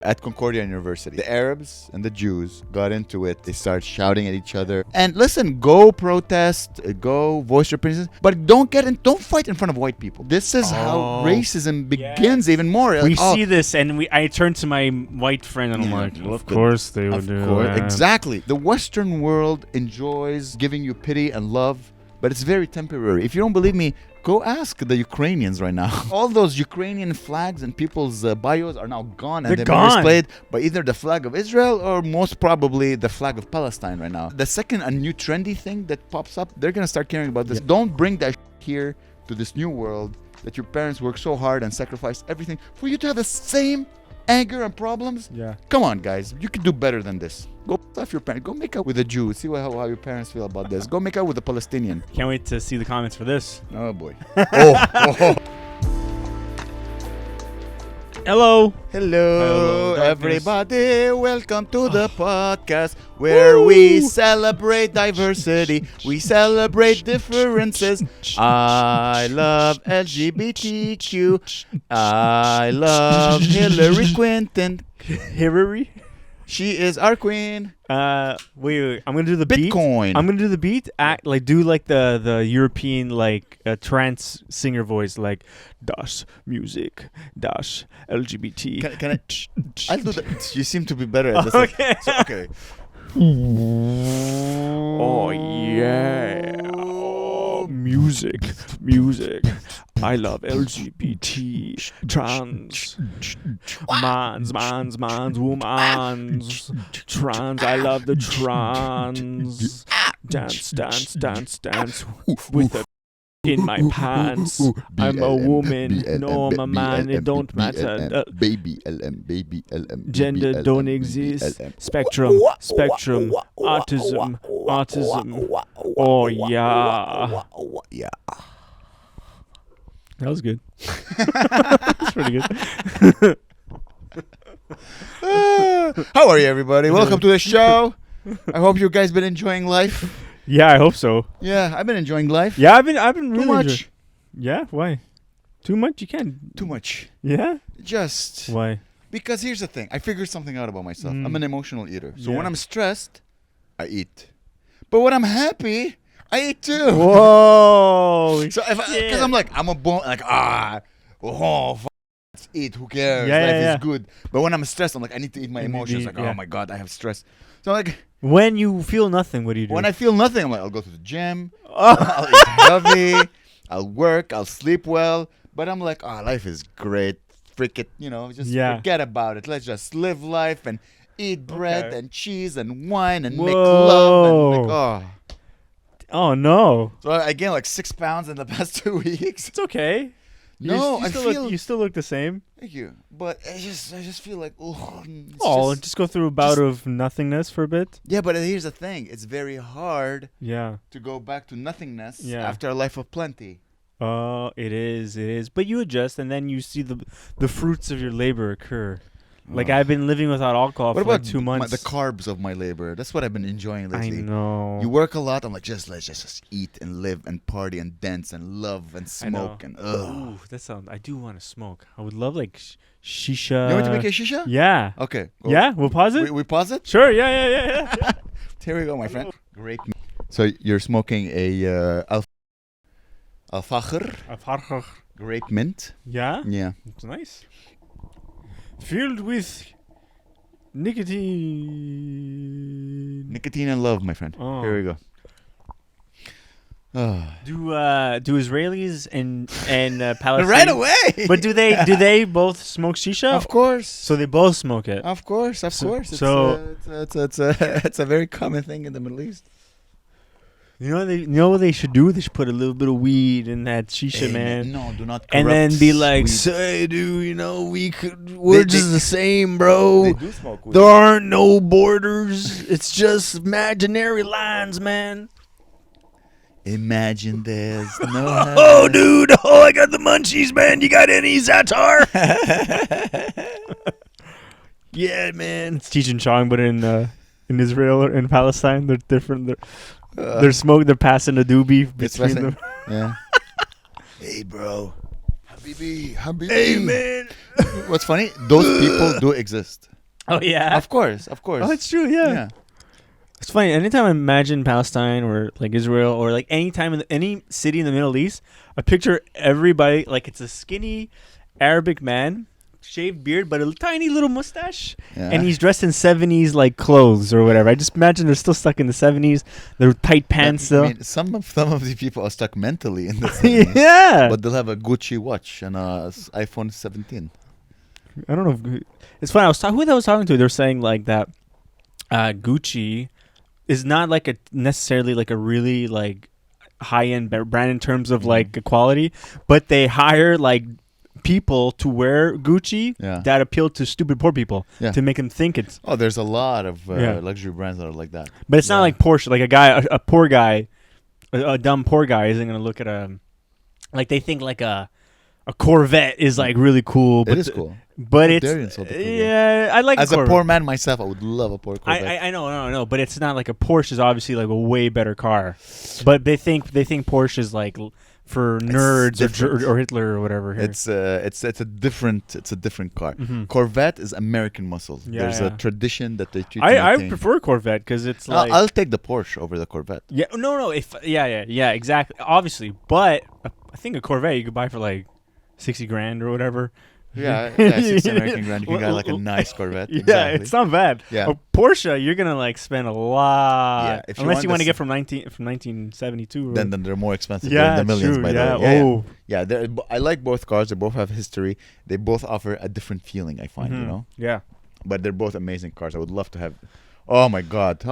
at Concordia University. The Arabs and the Jews got into it. They started shouting at each other. And listen, go protest, go voice your opinions, but don't fight in front of white people. This is how racism begins even more. We see this, and I turn to my white friend, and I'm like, of course they would do that. Exactly. The Western world enjoys giving you pity and love, but it's very temporary. If you don't believe me, go ask the Ukrainians right now. All those Ukrainian flags and people's bios are now gone, and they've been displayed by either the flag of Israel or most probably the flag of Palestine right now. The second a new trendy thing that pops up, they're going to start caring about this. Don't bring that here to this new world that your parents worked so hard and sacrificed everything for you to have the same anger and problems. Yeah. Come on, guys. You can do better than this. Go off your parents. Go make out with a Jew. See how your parents feel about this. Go make out with a Palestinian. Can't wait to see the comments for this. Oh, boy. oh. Hello, everybody. Welcome to the podcast where we celebrate diversity. We celebrate differences. I love LGBTQ. I love Hillary Clinton. Hillary? She is our queen. Wait. I'm gonna do the Bitcoin. beat. I'm gonna do the beat. Do the European trance singer voice, like das music, das LGBT. Can I? I'll do that. You seem to be better at this. Okay. Okay. Oh yeah. Oh, music. I love LGBT, trans, mans, womans, trans. I love the trans. Dance with the in my pants. I'm a woman. No, I'm a man. It don't matter. Baby LM. Gender don't exist. Spectrum. Autism. Oh yeah. Yeah. That was good. That's pretty good. How are you, everybody? Welcome to the show. I hope you guys been enjoying life. Yeah, I hope so. Yeah, I've been enjoying life. Yeah, I've been really too much. Yeah, why? Too much? You can't. Too much. Yeah. Just why? Because here's the thing. I figured something out about myself. I'm an emotional eater. So when I'm stressed, I eat. But when I'm happy, I eat too. Whoa. So because I'm like, I'm a bone, like, let's eat. Who cares? Yeah, Life yeah. is good. But when I'm stressed, I'm like, I need to eat my emotions. Like, oh my God, I have stress. So like, when you feel nothing, what do you do? when I feel nothing, I'm like, I'll go to the gym. I'll eat healthy. I'll work. I'll sleep well. But I'm like, life is great. Freak it, just forget about it. Let's just live life and eat bread and cheese and wine and make love and like, Oh no! So I gained like 6 pounds in the past 2 weeks. It's okay. No, you still look the same. Thank you, but I just feel like just go through a bout of nothingness for a bit. Yeah, but here's the thing: it's very hard. Yeah. To go back to nothingness after a life of plenty. Oh, it is. But you adjust, and then you see the fruits of your labor occur. Like I've been living without alcohol for like 2 months. The carbs of my labor? That's what I've been enjoying lately. I know. You work a lot. I'm like, let's just eat and live and party and dance and love and smoke and Ooh, I do want to smoke. I would love like shisha. You want to make a shisha? Yeah. Okay. Cool. Yeah, we'll pause it. We pause it? Sure. Yeah. Here we go, my friend. Great. So you're smoking a Al-Fakhr grape mint. Yeah. Yeah. It's nice. Filled with nicotine and love, my friend. Here we go. Do Israelis and Palestine right away? But do they both smoke shisha? Of course. So they both smoke it. Of course. So it's a very common thing in the Middle East. You know what they should do? They should put a little bit of weed in that shisha, man. No, do not corrupt. And then be like, weed. say, dude, we're just the same, bro. They do smoke weed. There aren't no borders. It's just imaginary lines, man. Imagine there's no. Oh, dude. Oh, I got the munchies, man. You got any Zatar? Yeah, man. It's Cheech and Chong, but in Israel or in Palestine, they're different. They're passing a doobie between them. Yeah. Hey, bro. Habibi, Habibi. Hey man. What's funny? Those people do exist. Oh yeah. Of course. Oh, it's true. Yeah. It's funny. Anytime I imagine Palestine or like Israel or like anytime in any city in the Middle East, I picture everybody like it's a skinny Arabic man, shaved beard, but a tiny little mustache, and he's dressed in 70s like clothes or whatever. I just imagine they're still stuck in the 70s. They're tight pants still. I mean, some of these people are stuck mentally in the 70s. Yeah. But they'll have a Gucci watch and a iPhone 17. I don't know. It's funny. Who I was talking to, they're saying like that Gucci is not like a necessarily like a really like high-end brand in terms of like quality, but they hire like people to wear Gucci that appeal to stupid poor people to make them think it's. Oh, there's a lot of luxury brands that are like that. But it's not like Porsche. Like a poor guy, a dumb poor guy isn't gonna look at like they think like a Corvette is like really cool. But it is cool. But it's I like as a poor man myself, I would love a poor Corvette. I know, but it's not like a Porsche is obviously like a way better car. But they think Porsche is like for nerds or Hitler or whatever. Here. It's a different car. Mm-hmm. Corvette is American muscle. There's a tradition that they treat. I prefer Corvette because it's like I'll take the Porsche over the Corvette. Yeah, no, exactly, obviously. But I think a Corvette you could buy for like $60,000 or whatever. Yeah, 60 American grand. You can get like a nice Corvette. Yeah, exactly. It's not bad. Yeah. A Porsche, you're gonna like spend a lot. Yeah, unless you want to get from 1972. Then they're more expensive. Yeah, they're the millions true, by the way. Yeah. I like both cars. They both have history. They both offer a different feeling. I find you know. Yeah. But they're both amazing cars. I would love to have. Oh my God.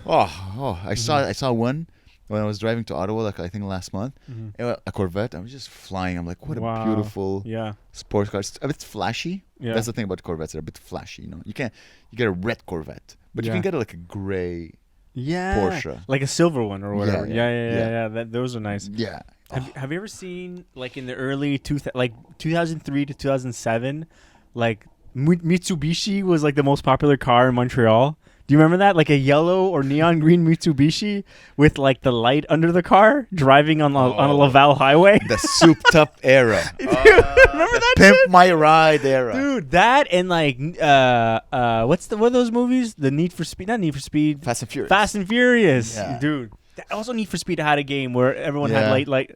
I saw one. When I was driving to Ottawa, like I think last month, a Corvette, I was just flying. I'm like, what a beautiful sports car. It's a bit flashy. Yeah. That's the thing about Corvettes. They're a bit flashy, you know. You get a red Corvette, but you can get like a gray Porsche. Like a silver one or whatever. Yeah. Those are nice. Yeah. Have you ever seen, like in the early 2003 to 2007, like Mitsubishi was like the most popular car in Montreal? Do you remember that? Like a yellow or neon green Mitsubishi with like the light under the car driving on a Laval highway. The souped up era. Dude, remember that Pimp shit? My Ride era. Dude, that and like what are those movies? The Need for Speed, not Need for Speed. Fast and Furious. Fast and Furious. Yeah. Dude. Also Need for Speed had a game where everyone had light.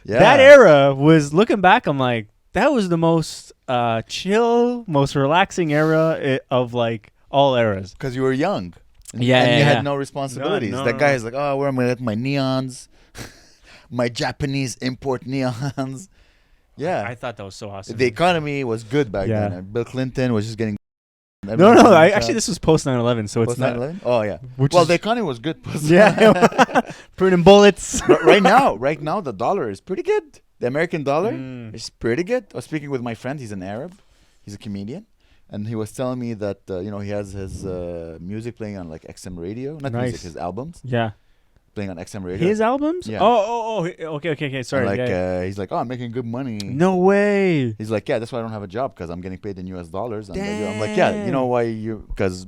Yeah. That era was, looking back, I'm like, that was the most chill, most relaxing era of like all eras. Because you were young. And you had no responsibilities. No, that guy is like, oh, where am I at my neons? My Japanese import neons. Yeah. I thought that was so awesome. The economy was good back then. Bill Clinton was just getting... No. Actually, this was post 9/11, so it's not... 9/11? Oh, yeah. The economy was good. Printing bullets. right now, the dollar is pretty good. The American dollar is pretty good. I was speaking with my friend. He's an Arab. He's a comedian. And he was telling me that, he has his music playing on like XM radio. Not music, his albums. Yeah. Playing on XM radio. His albums? Yeah. Oh. Okay. Sorry. And he's like, oh, I'm making good money. No way. He's like, yeah, that's why I don't have a job, because I'm getting paid in US dollars. And I'm like, yeah, you know why because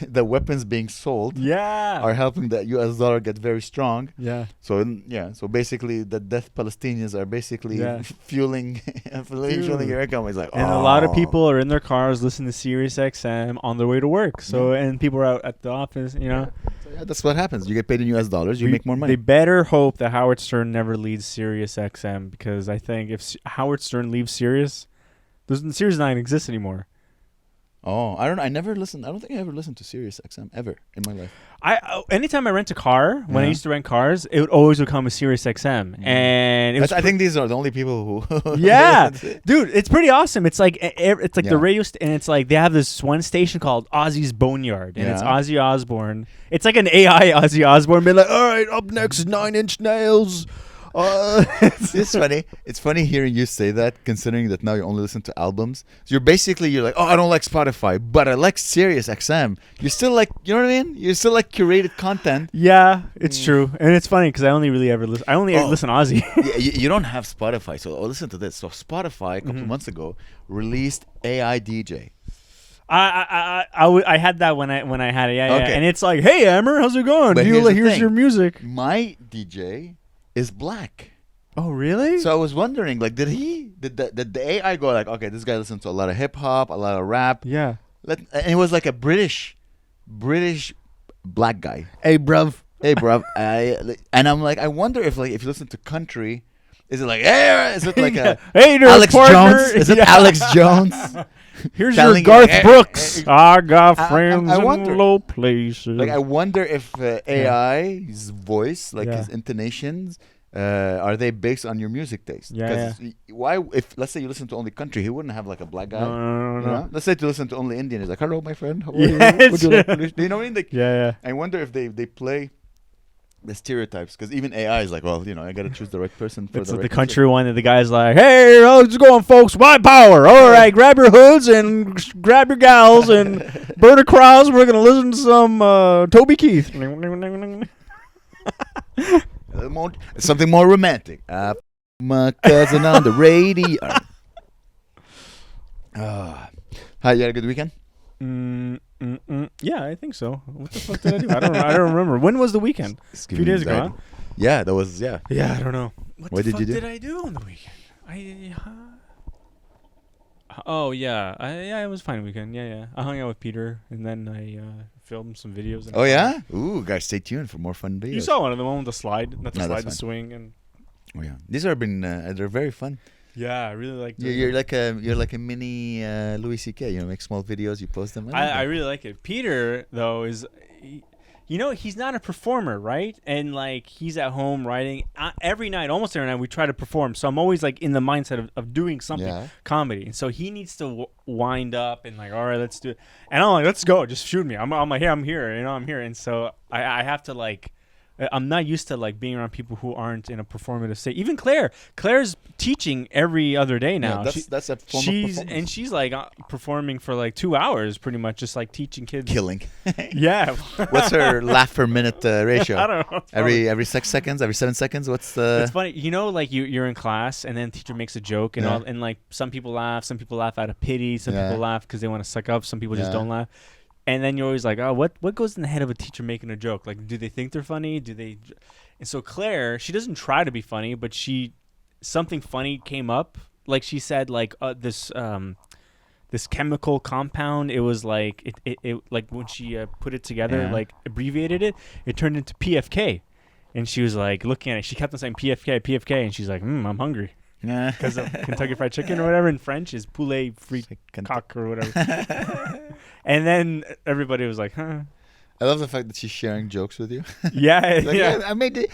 the weapons being sold are helping the US dollar get very strong. Yeah. So basically the deaf Palestinians are basically fueling your income. It's like, and a lot of people are in their cars listening to Sirius XM on their way to work. So and people are out at the office, you know. So that's what happens. You get paid in US dollars, you make more money. They better hope that Howard Stern never leaves Sirius XM, because I think if Howard Stern leaves Sirius, Sirius 9 exists anymore. Oh, I don't know. I don't think I ever listened to Sirius XM ever in my life. Anytime I rent a car, when I used to rent cars, it would always become a Sirius XM, and it was I think these are the only people who. Yeah, dude, it's pretty awesome. It's like the radio, and it's like they have this one station called Ozzy's Boneyard, and it's Ozzy Osbourne. It's like an AI Ozzy Osbourne, being like, all right, up next is 9 Inch Nails. It's funny. It's funny hearing you say that, considering that now you only listen to albums. So you're like, oh, I don't like Spotify, but I like Sirius XM. You're still like, you know what I mean? You're still like curated content. Yeah, it's true, and it's funny because I only really ever listen. I only listen to Ozzy. You don't have Spotify, so listen to this. So Spotify a couple months ago released AI DJ. I had that when I had it. Yeah, and it's like, hey, Amer, how's it going? But here's your music. My DJ is black. Oh, really? So I was wondering, like, did the AI go like, okay, this guy listens to a lot of hip hop, a lot of rap. Yeah. And it was like a British black guy. Hey, bruv. Hey, bro. And I'm like, I wonder if you listen to country, is it like, hey, is it like a Hey there, Alex partner. Jones? Is it Alex Jones? Here's Telling your you, Garth hey, Brooks. hey, I got I friends wonder. in low places. Like, I wonder if AI's voice, like his intonations, are they based on your music taste? Yeah. Why, if let's say you listen to only country, he wouldn't have like a black guy. No. You know? Let's say to listen to only Indian, he's like, hello, my friend. How are Yeah, you? Would you like to you know what I mean? Like, Yeah. I wonder if they play the stereotypes, because even AI is like, well, I got to choose the right person for It's the like right the country one that the guy's like, hey, how's it going, folks? White power. All right, grab your hoods and grab your gals and burn a crows. We're going to listen to some Toby Keith. Something more romantic. My cousin on the radio. Hi, you had a good weekend? Yeah, I think so. What the fuck did I do? I don't remember. When was the weekend? A few days ago, huh? Yeah, that was, yeah. Yeah, I don't know. What did you do? Did I do on the weekend? Oh, yeah. It was a fine weekend. Yeah. I hung out with Peter, and then I filmed some videos. And Oh, yeah? Ooh, guys, stay tuned for more fun videos. You saw one of them, one with the slide. Not the No, slide, that's the fine. swing. And Oh, yeah. These are they're very fun. yeah, I really like You're like a mini Louis C.K. Make small videos, you post them. I really like it. Peter, though, is... he's not a performer, right? And, like, he's at home writing. Almost every night, we try to perform. So I'm always, like, in the mindset of doing something, comedy. And so he needs to wind up and, like, all right, let's do it. And I'm like, let's go. Just shoot me. I'm here. I'm here. And so I have to, like... I'm not used to like being around people who aren't in a performative state. Even Claire's teaching every other day now. Yeah, that's a form of performance. And she's like performing for like 2 hours, pretty much, just like teaching kids. Killing. Yeah. What's her laugh per minute ratio? I don't know. Every 6 seconds, every 7 seconds. What's the? It's funny, like you're in class and then the teacher makes a joke and and like some people laugh out of pity, some people laugh because they want to suck up, some people just don't laugh. And then you're always like, oh, what goes in the head of a teacher making a joke? Like, do they think they're funny? Do they? And so Claire, she doesn't try to be funny, but something funny came up. Like she said, like this chemical compound. It was like it like when she put it together, like abbreviated it, it turned into PFK. And she was like looking at it. She kept on saying PFK, and she's like, I'm hungry. Because of Kentucky Fried Chicken or whatever in French is poulet frite coq or whatever. And then everybody was like, huh. I love the fact that she's sharing jokes with you. Yeah, like, yeah. I made it.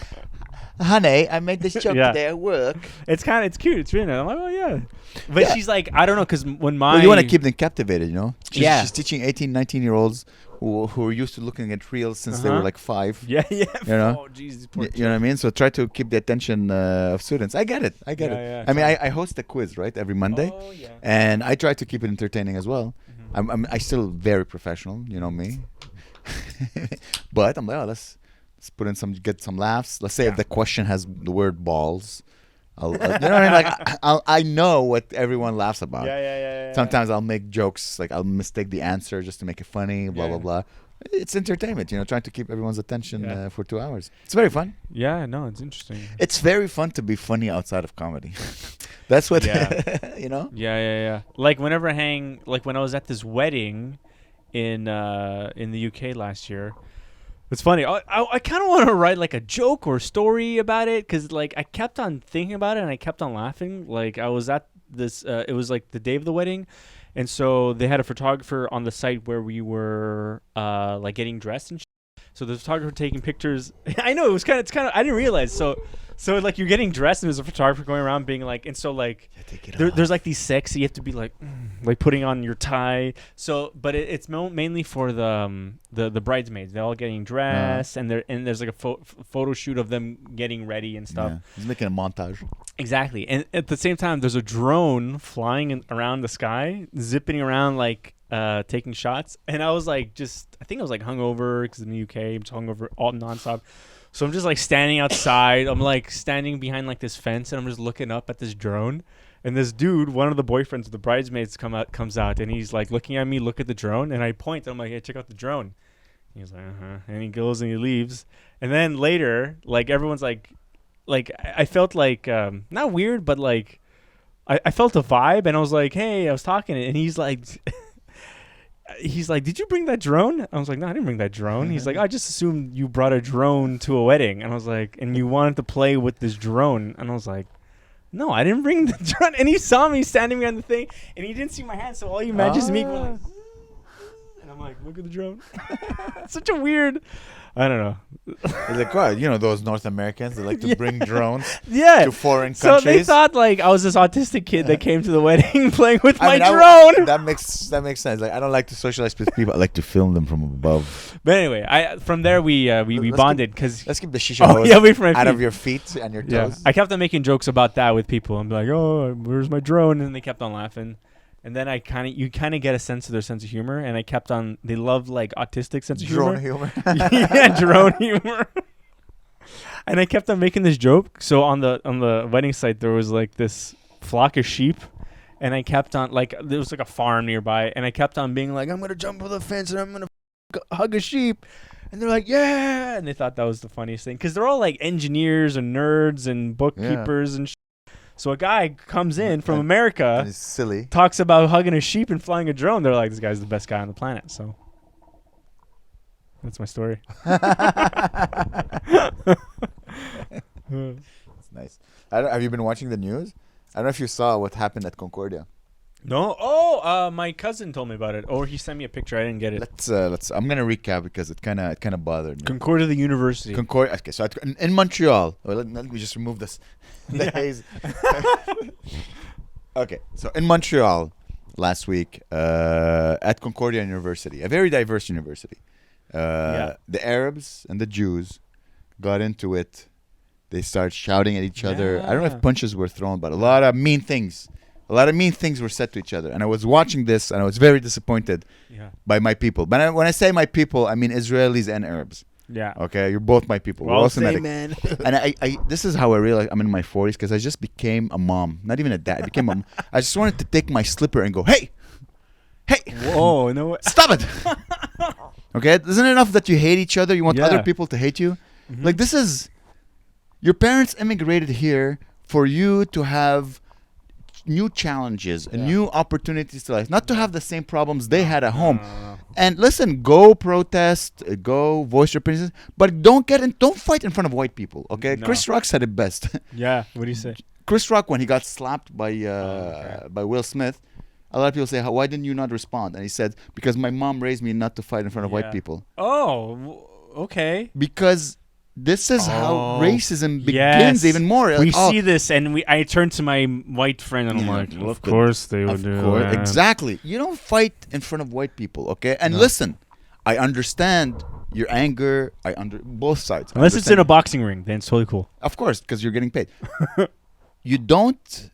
Honey, I made this joke today at work. It's cute. It's really nice. I'm like, oh, yeah. But she's like, I don't know, because when you want to keep them captivated, She's teaching 18, 19-year-olds who are used to looking at reels since they were like 5. Yeah. Oh, Jesus. You know what I mean? So try to keep the attention of students. I get it. Yeah, I mean, I host a quiz, right, every Monday. Oh, yeah. And I try to keep it entertaining as well. Mm-hmm. I still very professional, you know me. But I'm like, let's put in get some laughs. Let's say if the question has the word balls, you know what I mean? Like I know what everyone laughs about. Yeah. Sometimes I'll make jokes, like I'll mistake the answer just to make it funny. Blah blah. It's entertainment, trying to keep everyone's attention for 2 hours. It's very fun. Yeah, no, it's interesting. It's very fun to be funny outside of comedy. That's what Yeah. Like whenever when I was at this wedding in the UK last year. It's funny. I kind of want to write like a joke or story about it because like I kept on thinking about it and I kept on laughing. Like I was at this. It was like the day of the wedding, and so they had a photographer on the site where we were like getting dressed and. So the photographer taking pictures. I know it's kind of. I didn't realize. So like you're getting dressed and there's a photographer going around being like, and so like there's like these sexy. You have to be like putting on your tie. So, but it's mainly for the bridesmaids. They're all getting dressed and there's like a photo shoot of them getting ready and stuff. Yeah. He's making a montage. Exactly, and at the same time, there's a drone flying around the sky, zipping around like. Taking shots, and I was like, I think I was like hungover because in the UK I'm just hungover all nonstop. So I'm just like standing outside. I'm like standing behind like this fence, and I'm just looking up at this drone. And this dude, one of the boyfriends of the bridesmaids, comes out, and he's like looking at me, look at the drone, and I point. And I'm like, hey, check out the drone. And he's like, and he goes and he leaves. And then later, like everyone's like like I felt like not weird, but like I felt a vibe, and I was like, hey, I was talking, and he's like. He's like, did you bring that drone? I was like, no, I didn't bring that drone. He's like, I just assumed you brought a drone to a wedding. And I was like, and you wanted to play with this drone. And I was like, no, I didn't bring the drone. And he saw me standing behind the thing, and he didn't see my hand. So all he imagines is me going like, and I'm like, look at the drone. Such a weird, I don't know. It's like, well, you know, those North Americans, they like to bring drones to foreign countries. So they thought like I was this autistic kid that came to the wedding playing with my That drone. makes sense. Like, I don't like to socialize with people. I like to film them from above. But anyway, from there we bonded because let's keep the shisha hose out of your feet and your toes. Yeah. I kept on making jokes about that with people. I'm like, oh, where's my drone? And they kept on laughing. And then you kind of get a sense of their sense of humor, and I kept on. They love like autistic sense of drone humor. Yeah, drone humor. And I kept on making this joke. So on the wedding site, there was like this flock of sheep, and I kept on like there was like a farm nearby, and I kept on being like, I'm gonna jump over the fence and I'm gonna hug a sheep, and they're like, yeah, and they thought that was the funniest thing because they're all like engineers and nerds and bookkeepers and. So a guy comes in from America, and he's silly, talks about hugging a sheep and flying a drone. They're like, this guy's the best guy on the planet. So that's my story. It's nice. Have you been watching the news? I don't know if you saw what happened at Concordia. No. Oh, my cousin told me about it. Or he sent me a picture. I didn't get it. Let's. I'm gonna recap because it kind of bothered me. Concordia, the university. Concordia. Okay, so in Montreal. Let me just remove this. The haze. Okay, so in Montreal last week at Concordia University, a very diverse university, the Arabs and the Jews got into it. They started shouting at each other. I don't know if punches were thrown, but a lot of mean things were said to each other. And I was watching this, and I was very disappointed by my people. But when I say my people, I mean Israelis and Arabs. Yeah. Okay, you're both my people. We're all Semitic. Man. And I this is how I realized I'm in my 40s because I just became a mom, not even a dad. I became a. I just wanted to take my slipper and go, hey, whoa, no way. Stop it. Okay, isn't it enough that you hate each other? You want other people to hate you. Mm-hmm. Like this is, your parents immigrated here for you to have new challenges and new opportunities to life, not to have the same problems they had at home. And listen, go protest, go voice your opinions, but don't fight in front of white people. Okay, no. Chris Rock said it best. Yeah, what do you say? Chris Rock, when he got slapped by Will Smith, a lot of people say, why didn't you not respond? And he said, because my mom raised me not to fight in front of white people. Oh, okay. Because this is how racism begins even more. Like, we see this, and I turn to my white friend, and I'm like, well, of course they would do that. Exactly. You don't fight in front of white people, okay? And listen, I understand your anger. Both sides. Unless it's in a boxing ring, then it's totally cool. Of course, because you're getting paid. You don't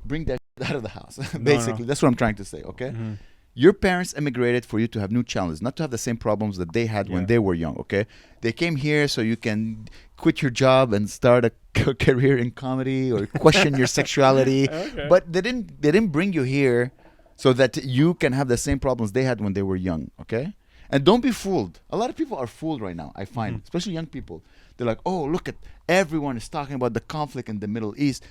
bring that out of the house. Basically, that's what I'm trying to say, okay? Mm-hmm. Your parents immigrated for you to have new challenges, not to have the same problems that they had when they were young, okay? They came here so you can quit your job and start a career in comedy or question your sexuality. Okay. But they didn't bring you here so that you can have the same problems they had when they were young, okay? And don't be fooled. A lot of people are fooled right now, I find, especially young people. They're like, oh, look at everyone is talking about the conflict in the Middle East.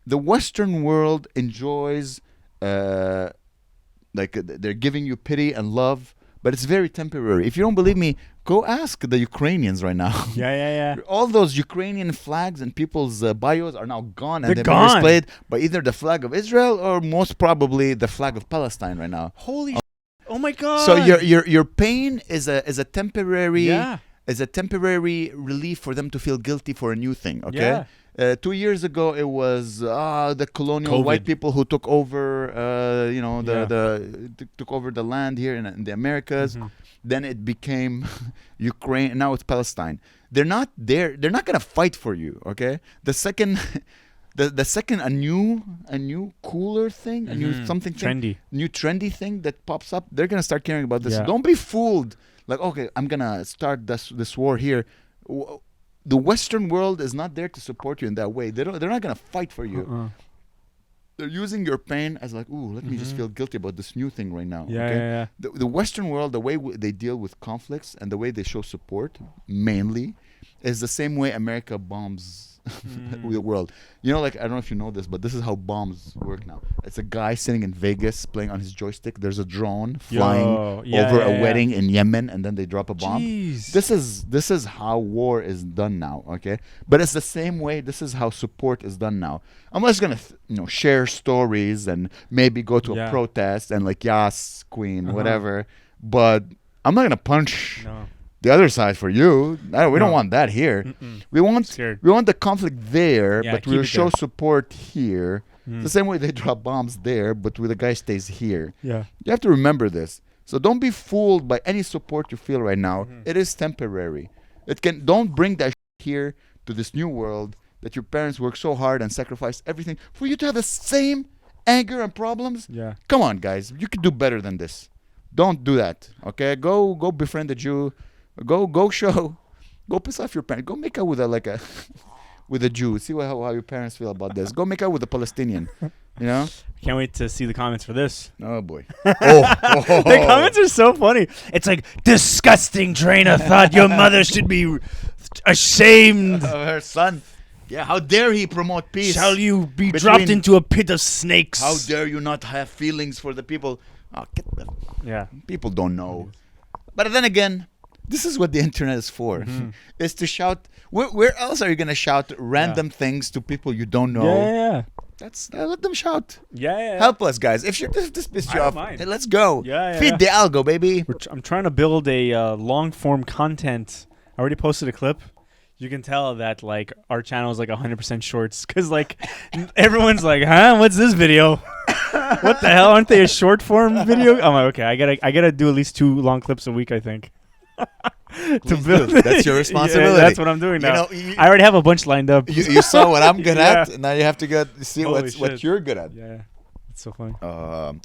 The Western world enjoys... like they're giving you pity and love, but it's very temporary. If you don't believe me, go ask the Ukrainians right now. Yeah. All those Ukrainian flags and people's bios are now gone, and they've been displayed by either the flag of Israel or most probably the flag of Palestine right now. Holy! Oh my God! So your pain is a temporary relief for them to feel guilty for a new thing. Okay. Yeah. 2 years ago, it was the colonial COVID. white people who took over, took over the land here in the Americas. Mm-hmm. Then it became Ukraine. Now it's Palestine. They're not there. They're not gonna fight for you. Okay. The second, the second a new cooler thing, a new something trendy thing that pops up, they're gonna start caring about this. Yeah. Don't be fooled. Like, okay, I'm gonna start this war here. The Western world is not there to support you in that way. They're not going to fight for you. They're using your pain as like, ooh, let me just feel guilty about this new thing right now. Yeah. The Western world, the way they deal with conflicts and the way they show support, mainly, is the same way America bombs the world. You know, like, I don't know if you know this, but this is how bombs work now. It's a guy sitting in Vegas playing on his joystick. There's a drone flying over a wedding in Yemen, and then they drop a bomb. Jeez. This is how war is done now, okay? But it's the same way. This is how support is done now. I'm just gonna, share stories and maybe go to a protest and like, yes, queen, whatever. But I'm not gonna punch the other side for you. We don't want that here. We want the conflict there, but we'll show support here. The same way they drop bombs there, but the guy stays here. Yeah. You have to remember this. So don't be fooled by any support you feel right now. It is temporary. Don't bring that here to this new world that your parents worked so hard and sacrificed everything for you to have the same anger and problems. Yeah. Come on, guys. You can do better than this. Don't do that. Okay? Go befriend a Jew. Go piss off your parents. Go make out with with a Jew. See how your parents feel about this. Go make out with a Palestinian. Can't wait to see the comments for this. Oh boy. The comments are so funny. It's like, disgusting train of thought. Your mother should be ashamed. Her son. Yeah, how dare he promote peace? Shall you be dropped into a pit of snakes? How dare you not have feelings for the people? Oh, people don't know. But then again, this is what the internet is for. Is to shout. Where else are you gonna shout random things to people you don't know? Yeah. Let them shout. Yeah. Help us, guys. If this pissed you off, hey, let's go. Yeah. Feed the algo, baby. I'm trying to build a long form content. I already posted a clip. You can tell that like our channel is like 100% shorts because like everyone's like, huh? What's this video? What the hell? Aren't they a short form video? I'm like, okay, I gotta do at least 2 long clips a week, I think. To build. That's your responsibility. That's what I'm doing now. I already have a bunch lined up. You saw what I'm good at, and now you have to see what you're good at. Yeah, it's so funny.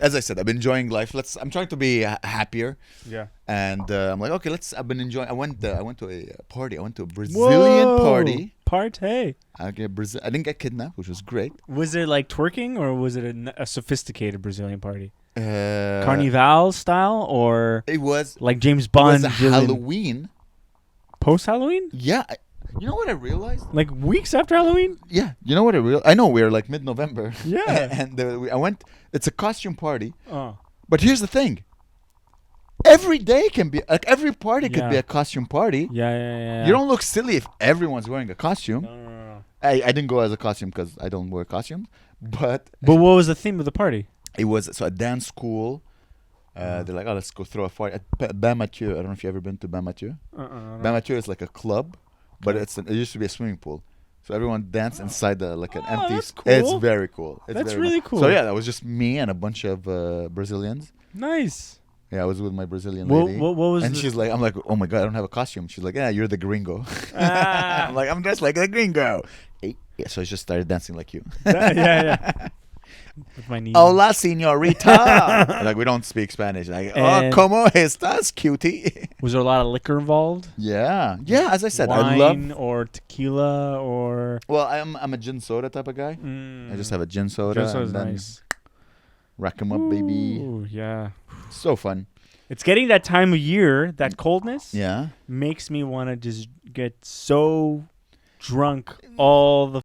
As I said, I've been enjoying life. I'm trying to be happier. Yeah. And I'm like, okay, I've been enjoying. I went to a party. I went to a Brazilian party. Party. I didn't get kidnapped, which was great. Was it like twerking, or was it a sophisticated Brazilian party? Carnival style, or it was like James Bond? It was Halloween. Post Halloween? Yeah. You know what I realized? Like weeks after Halloween? Yeah. You know what I realized? I know we're like mid-November. Yeah. And I went. It's a costume party. Oh. But here's the thing. Every day can be like every party could be a costume party. Yeah. You don't look silly if everyone's wearing a costume. No. I didn't go as a costume because I don't wear costumes. But what was the theme of the party? It was a dance school. They're like, let's go throw a party at Bain Mathieu. I don't know if you've ever been to Bain Mathieu. Bain Mathieu is like a club, but it used to be a swimming pool. So everyone danced inside an empty. That's cool. It's very cool. That's really cool. So yeah, that was just me and a bunch of Brazilians. Nice. Yeah, I was with my Brazilian lady. What was? And she's like, I'm like, oh my god, I don't have a costume. She's like, yeah, you're the gringo. I'm like, I'm dressed like the gringo. Yeah, so I just started dancing like you. Yeah. With my knees. Hola, señorita. Like, we don't speak Spanish. Like, ¿cómo estás, cutie? Was there a lot of liquor involved? Yeah. As I said, Wine I love or tequila or. Well, I'm a gin soda type of guy. I just have a gin soda. Gin soda's nice. Rack 'em up, baby. Ooh, yeah. So fun. It's getting that time of year. That coldness. Yeah. Makes me want to just get so drunk all the.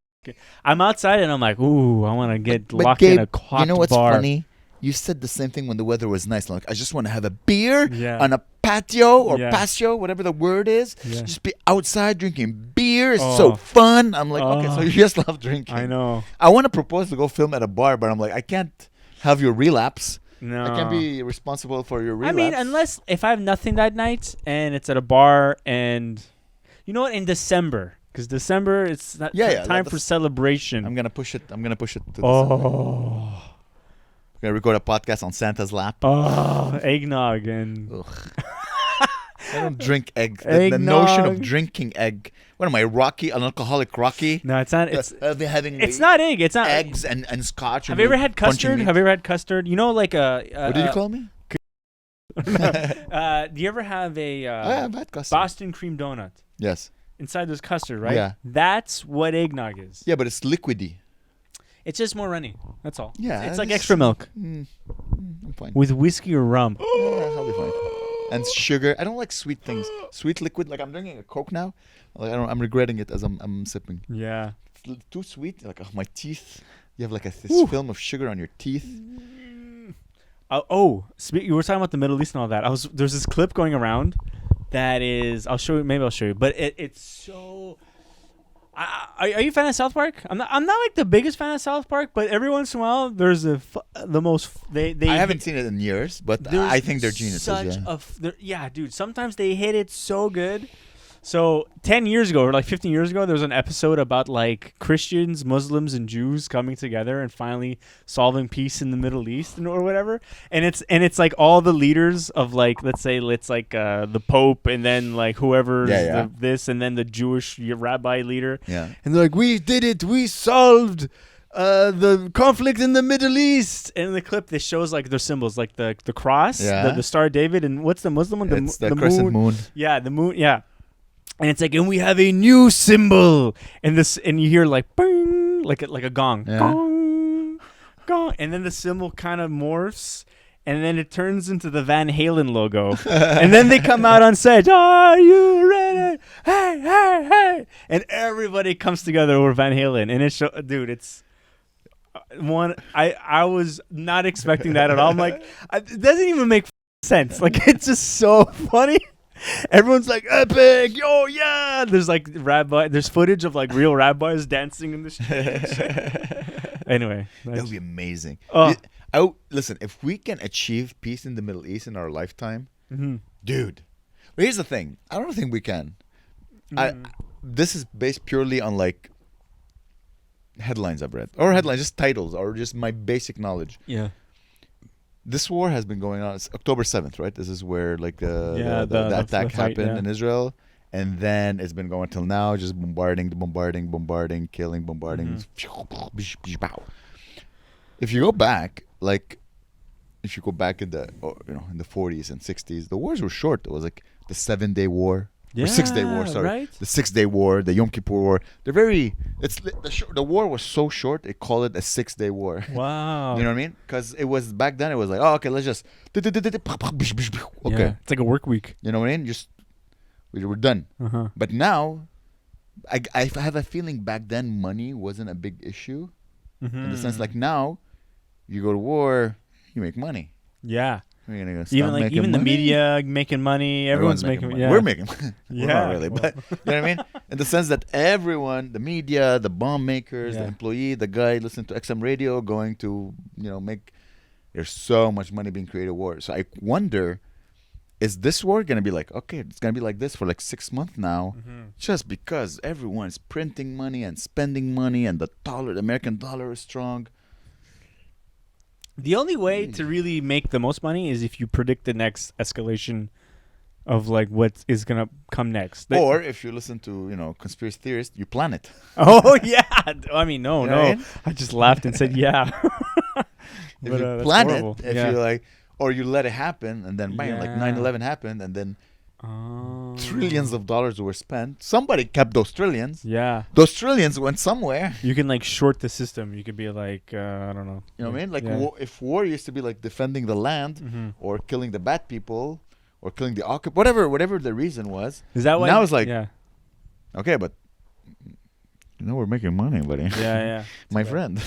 I'm outside and I'm like, ooh, I want to get locked Gabe, in a hot bar. You know what's funny? You said the same thing when the weather was nice. Like, I just want to have a beer on a patio or patio, whatever the word is. Yeah. Just be outside drinking beer. It's so fun. I'm like, okay, so you just love drinking. I know. I want to propose to go film at a bar, but I'm like, I can't have your relapse. No. I can't be responsible for your relapse. I mean, unless if I have nothing that night and it's at a bar and, you know what, in December. Because December, it's not time for celebration. I'm gonna push it. To December. Oh. We're gonna record a podcast on Santa's lap. Oh, eggnog and. I don't drink egg. The notion of drinking egg. What am I, Rocky? An alcoholic Rocky? No, it's not. It's it's not egg. It's not eggs and scotch. Have you ever had custard? Have you ever had custard? You know, like a. What did you call me? Do you ever have a I've had custard. Boston cream donut? Yes. Inside there's custard, right? Yeah. That's what eggnog is. Yeah, but it's liquidy. It's just more runny. That's all. Yeah. It's like extra milk. I'm fine. With whiskey or rum. Yeah, I'll be fine. and sugar. I don't like sweet things. Sweet liquid. Like I'm drinking a Coke now. Like I'm regretting it as I'm sipping. Yeah. It's too sweet. Like my teeth. You have like this film of sugar on your teeth. You were talking about the Middle East and all that. There's this clip going around that is. I'll show you. Maybe I'll show you. But it's so. Are you a fan of South Park? I'm not like the biggest fan of South Park, but every once in a while there's the most they. I haven't seen it in years, but I think they're geniuses. Yeah, dude. Sometimes they hit it so good. So 10 years ago, or like 15 years ago, there was an episode about like Christians, Muslims, and Jews coming together and finally solving peace in the Middle East or whatever. And it's like all the leaders of like, let's say the Pope and then like whoever's this and then the Jewish rabbi leader. Yeah. And they're like, we did it. We solved the conflict in the Middle East. And in the clip, this shows like their symbols, like the cross, the Star of David, and what's the Muslim one? It's the crescent moon. Yeah, the moon. Yeah. And it's like, and we have a new symbol, and you hear like, bing, like a gong, gong, gong, and then the symbol kind of morphs, and then it turns into the Van Halen logo, and then they come out on stage, are you ready? Hey, hey, hey, and everybody comes together over Van Halen, and it's one. I was not expecting that at all. I'm like, it doesn't even make sense. Like it's just so funny. Everyone's like epic, yo, yeah. There's like there's footage of like real rabbis dancing in the street. Anyway, that would be amazing. Listen, if we can achieve peace in the Middle East in our lifetime, dude. But here's the thing: I don't think we can. This is based purely on like headlines I've read, or headlines, just titles, or just my basic knowledge. Yeah. This war has been going on. It's October 7th, right? This is where like the attack happened in Israel, and then it's been going till now, just bombarding, killing, bombarding. If you go back, in the in the 40s and 60s, the wars were short. It was like the 7-day war. Or 6-day war, sorry. Right? The 6-day war, the Yom Kippur war. They're the war was so short, they call it a 6-day war. Wow. You know what I mean? Because it was back then, it was like, oh, okay, let's just okay. Yeah, it's like a work week. You know what I mean? Just we're done. But now, I have a feeling back then money wasn't a big issue. In the sense, like now, you go to war, you make money. Yeah. Even the media making money, everyone's making money. Yeah. We're making money. Yeah, not really, but you know what I mean? In the sense that everyone, the media, the bomb makers, the employee, the guy listening to XM radio, going to, there's so much money being created war. So I wonder, is this war going to be like, okay, it's going to be like this for like 6 months now, just because everyone's printing money and spending money and the American dollar is strong. The only way to really make the most money is if you predict the next escalation of like what is gonna come next. Or if you listen to conspiracy theorists, you plan it. Oh yeah, I mean no. I just laughed and said yeah. If you plan it, if you like, or you let it happen, and then bang, like 9/11 happened, and then trillions of dollars were spent. Somebody kept those trillions. Yeah. Those trillions went somewhere. You can like short the system. You could be like, I don't know. You know what I mean? Like if war used to be like defending the land or killing the bad people or killing the whatever the reason was. Is that why? Now it's like, okay, but we're making money, buddy. Yeah. My friend.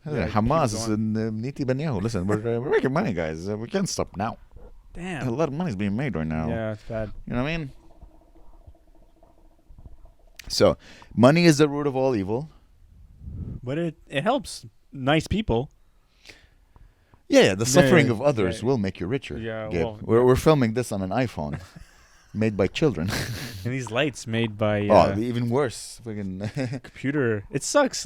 Hamas and Niti Banyahu. Listen, we're making money, guys. We can't stop now. Damn. A lot of money's being made right now. Yeah, it's bad. You know what I mean? So, money is the root of all evil. But it helps nice people. Yeah, the suffering of others will make you richer. Yeah, Gabe. We're filming this on an iPhone made by children. And these lights made by... even worse. Computer. It sucks.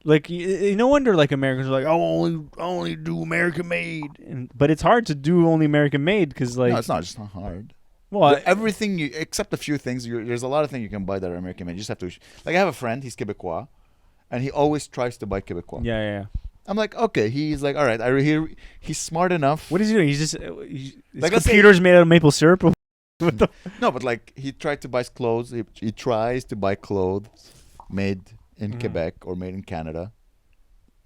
Like no wonder like Americans are like, I only do American made, but it's hard to do only American made because like no, it's not. It's not hard. Well, everything except a few things. There's a lot of things you can buy that are American made. You just have to I have a friend. He's Quebecois, and he always tries to buy Quebecois. Yeah. I'm like, okay. He's like, all right. He's smart enough. What is he doing? He's just his computer's made out of maple syrup. No, but like he tried to buy clothes. He tries to buy clothes made in Quebec or made in Canada,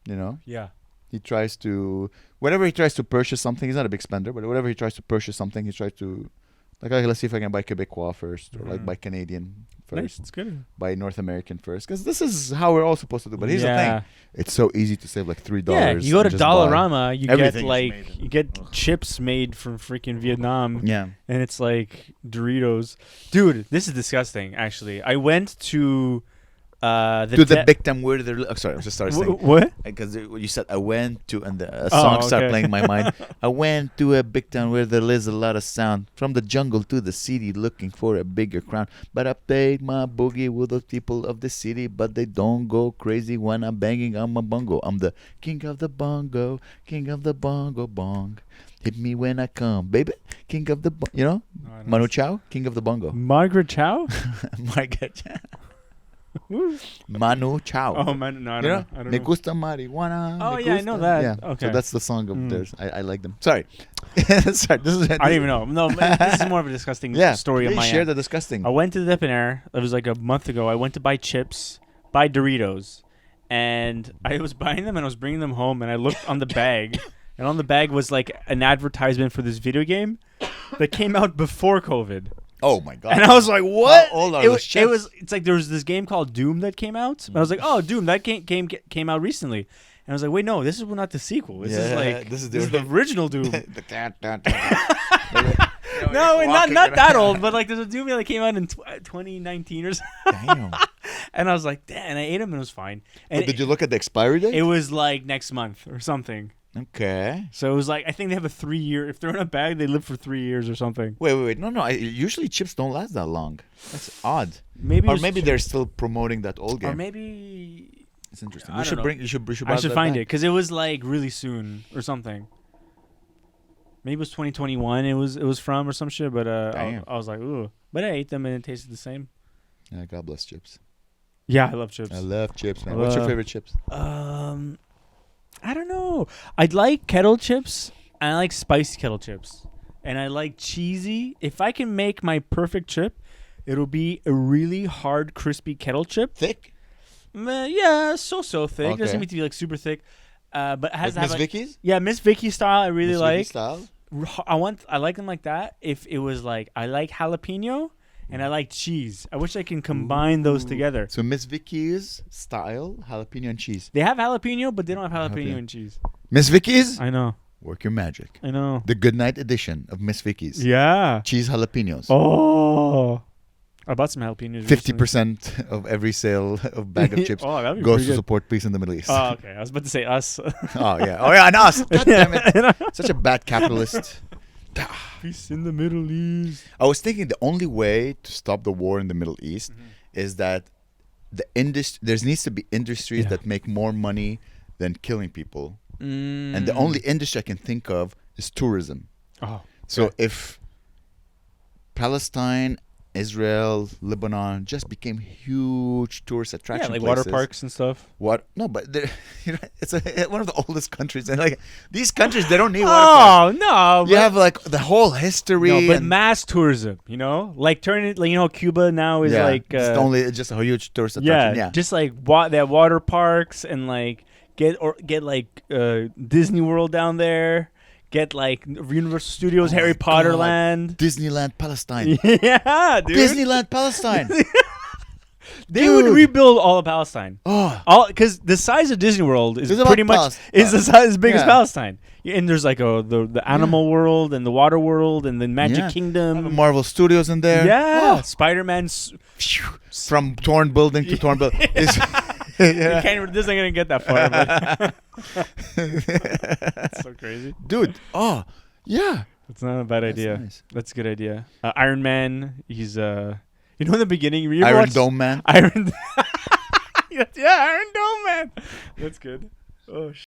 Yeah. He tries to whenever he tries to purchase something. He's not a big spender, but whenever he tries to purchase something, he tries to like, okay, let's see if I can buy Quebecois first, or like buy Canadian Nice, first, it's good. buy North American first, because this is how we're all supposed to do. But here's the Yeah. thing: it's so easy to save like $3. Yeah, you go to and just buy Dollarama, you get everything is like made in- you get chips made from freaking Vietnam, Yeah. and it's like Doritos. Dude, this is disgusting. Actually, I went to the big time word. Sorry, I just started saying. What? Because you said I went to, and a Oh, song started okay. playing in my mind. I went to a big town where there is a lot of sound. From the jungle to the city, looking for a bigger crown. But I played my boogie with the people of the city, but they don't go crazy when I'm banging on my bongo. I'm the king of the bongo, king of the bongo bong. Hit me when I come, baby. King of the you know, Manu Chao, king of the bongo. Margaret Chow? Margaret Chao. Manu Chao. Oh man, no, I You don't know, know. I don't me know. gusta marijuana. Oh, me yeah, I know gusta. that. Yeah. Okay. So that's the song of Mm. theirs. I like them. Sorry. Sorry. This is. I don't even know. No, this is more of a disgusting Yeah. story of Please my share end. the disgusting. I went to the dipionaire. It was like a month ago. I went to buy chips, buy Doritos, and I was buying them and I was bringing them home. And I looked on the bag, and on the bag was like an advertisement for this video game that came out before COVID. Oh my god. And I was like, "What?" How old are it, those was, chips? it was. It's like there was this game called Doom that came out. And I was like, "Oh, Doom! That came out recently." And I was like, "Wait, no, this is not the sequel. This is Yeah, like this is the original Doom." the cat. No, not that old, but like there's a Doom that came out in 2019 or something. Damn. And I was like, "Damn!" And I ate them and it was fine. And But did you look at the expiry date? it was like next month or something. Okay. So it was like I think they have a 3-year. If they're in a bag, they live for 3 years or something. Wait. No. Usually chips don't last that long. That's odd. Maybe, Or maybe they're still promoting that old game. or maybe It's interesting. I We don't should know. bring. You should. I should find it because it was like really soon or something. Maybe it was 2021. It was from or some shit. But Damn. I was like, ooh. But I ate them and it tasted the same. Yeah, God bless chips. Yeah, I love chips. I love chips, man. What's your favorite chips? I don't know. I like kettle chips. And I like spicy kettle chips. And I like cheesy. If I can make my perfect chip, it'll be a really hard, crispy kettle chip. Thick. Yeah, so thick. Okay. Doesn't need to be like super thick. But it has Like to have Miss like, Vicky's? yeah, Miss Vicky style. I really Miss like. Vicky style? I like them like that. If it was like I like jalapeno and I like cheese. I wish I can combine those together. So Miss Vicky's style, jalapeno and cheese. They have jalapeno, but they don't have jalapeno Jalapeno. and cheese. Miss Vicky's? I know. Work your magic. I know. The goodnight edition of Miss Vicky's. Yeah. Cheese jalapenos. Oh. I bought some jalapenos. 50% of every sale of bag of chips Oh, that'd be goes pretty to good. support peace in the Middle East. Oh, okay. I was about to say us. Oh, yeah, and us. God damn it. Such a bad capitalist. Peace in the Middle East. I was thinking the only way to stop the war in the Middle East is that there needs to be industries Yeah. that make more money than killing people. Mm. And the only industry I can think of is tourism. Oh. So okay. if Palestine, Israel, Lebanon just became huge tourist Yeah, attraction like places. water parks and stuff. What? No, but it's one of the oldest countries, and like these countries, they don't need water parks. Oh, no. You have like the whole history. No, but and mass tourism, like turn it, like, Cuba now is like, it's just a huge tourist attraction. Yeah, just like they have water parks and like get like Disney World down there, get like Universal Studios, Oh Harry my Potter God. Land. Disneyland Palestine. Yeah, dude. Disneyland Palestine. They would Dude. rebuild all of Palestine. Oh, All because the size of Disney World is It's about pretty much Palestine. the size as big as Yeah. Palestine. Yeah, and there's like the animal world and the water world and the Magic Yeah. Kingdom. Marvel Studios in there. Yeah, Oh. Spider-Man's. From torn building to torn building. You can't. This ain't gonna get that far. But that's so crazy. Dude. Oh, yeah. That's not a bad That's idea. nice. That's a good idea. Iron Man. He's in the beginning. You ever Iron watched Dome Man. Iron. Yeah, Iron Dome Man. That's good. Oh sh.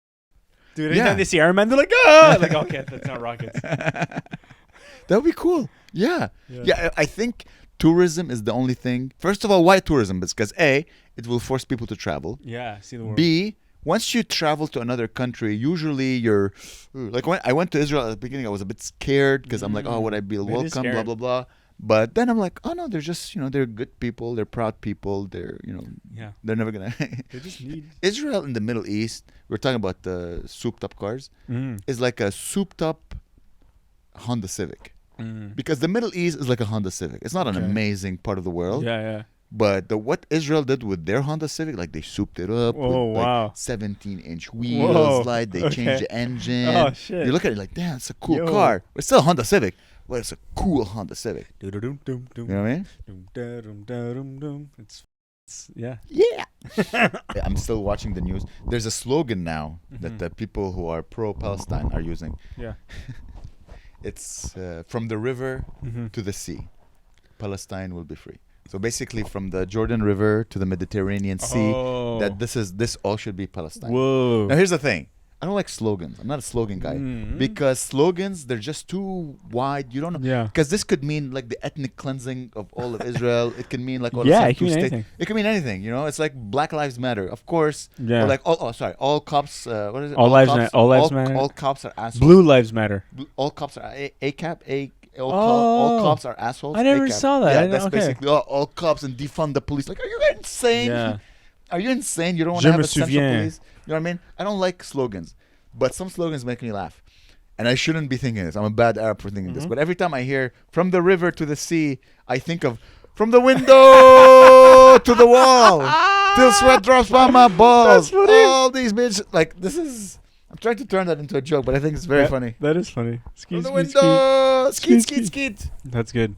Dude, anytime Yeah. they see Iron Man, they're like, ah, like okay, that's not rockets. That would be cool. Yeah. Yeah, I think tourism is the only thing. First of all, why tourism? Because A, it will force people to travel. Yeah, see the world. B, once you travel to another country, usually you're like when I went to Israel at the beginning, I was a bit scared because I'm like, oh, would I be It is welcome? Blah scared. blah blah. But then I'm like, oh no, they're just, they're good people. They're proud people. They're, Yeah. they're never gonna. They just need. Israel in the Middle East. We're talking about the souped-up cars. Is like a souped-up Honda Civic. Because the Middle East is like a Honda Civic. It's not an amazing part of the world. Yeah. But what Israel did with their Honda Civic, like they souped it up with like 17-inch wheels, like they changed the engine. Oh shit! You look at it like, damn, it's a cool car. It's still a Honda Civic, but it's a cool Honda Civic. You know what I mean? It's yeah. I'm still watching the news. There's a slogan now that the people who are pro-Palestine are using. Yeah. It's from the river to the sea, Palestine will be free. So basically, from the Jordan River to the Mediterranean Sea, that this all should be Palestine. Whoa! Now here's the thing: I don't like slogans. I'm not a slogan guy because slogans, they're just too wide. You don't know. Yeah. Because this could mean like the ethnic cleansing of all of Israel. It can mean like all it of can mean anything. It can mean anything. It's like Black Lives Matter, of course. Yeah. Or like all cops. What is it? All lives matter. All cops are assholes. Blue lives matter. All cops are all cops are assholes. I never saw that. Yeah, that's basically all cops and defund the police. Like, are you insane? Yeah. Are you insane? You don't want to have a central police? You know what I mean? I don't like slogans, but some slogans make me laugh. And I shouldn't be thinking this. I'm a bad Arab for thinking this. But every time I hear from the river to the sea, I think of from the window to the wall till sweat drops by my balls. All these bitches. Like, this is... I'm trying to turn that into a joke, but I think it's very funny. That is funny. From the window, skeet. That's good.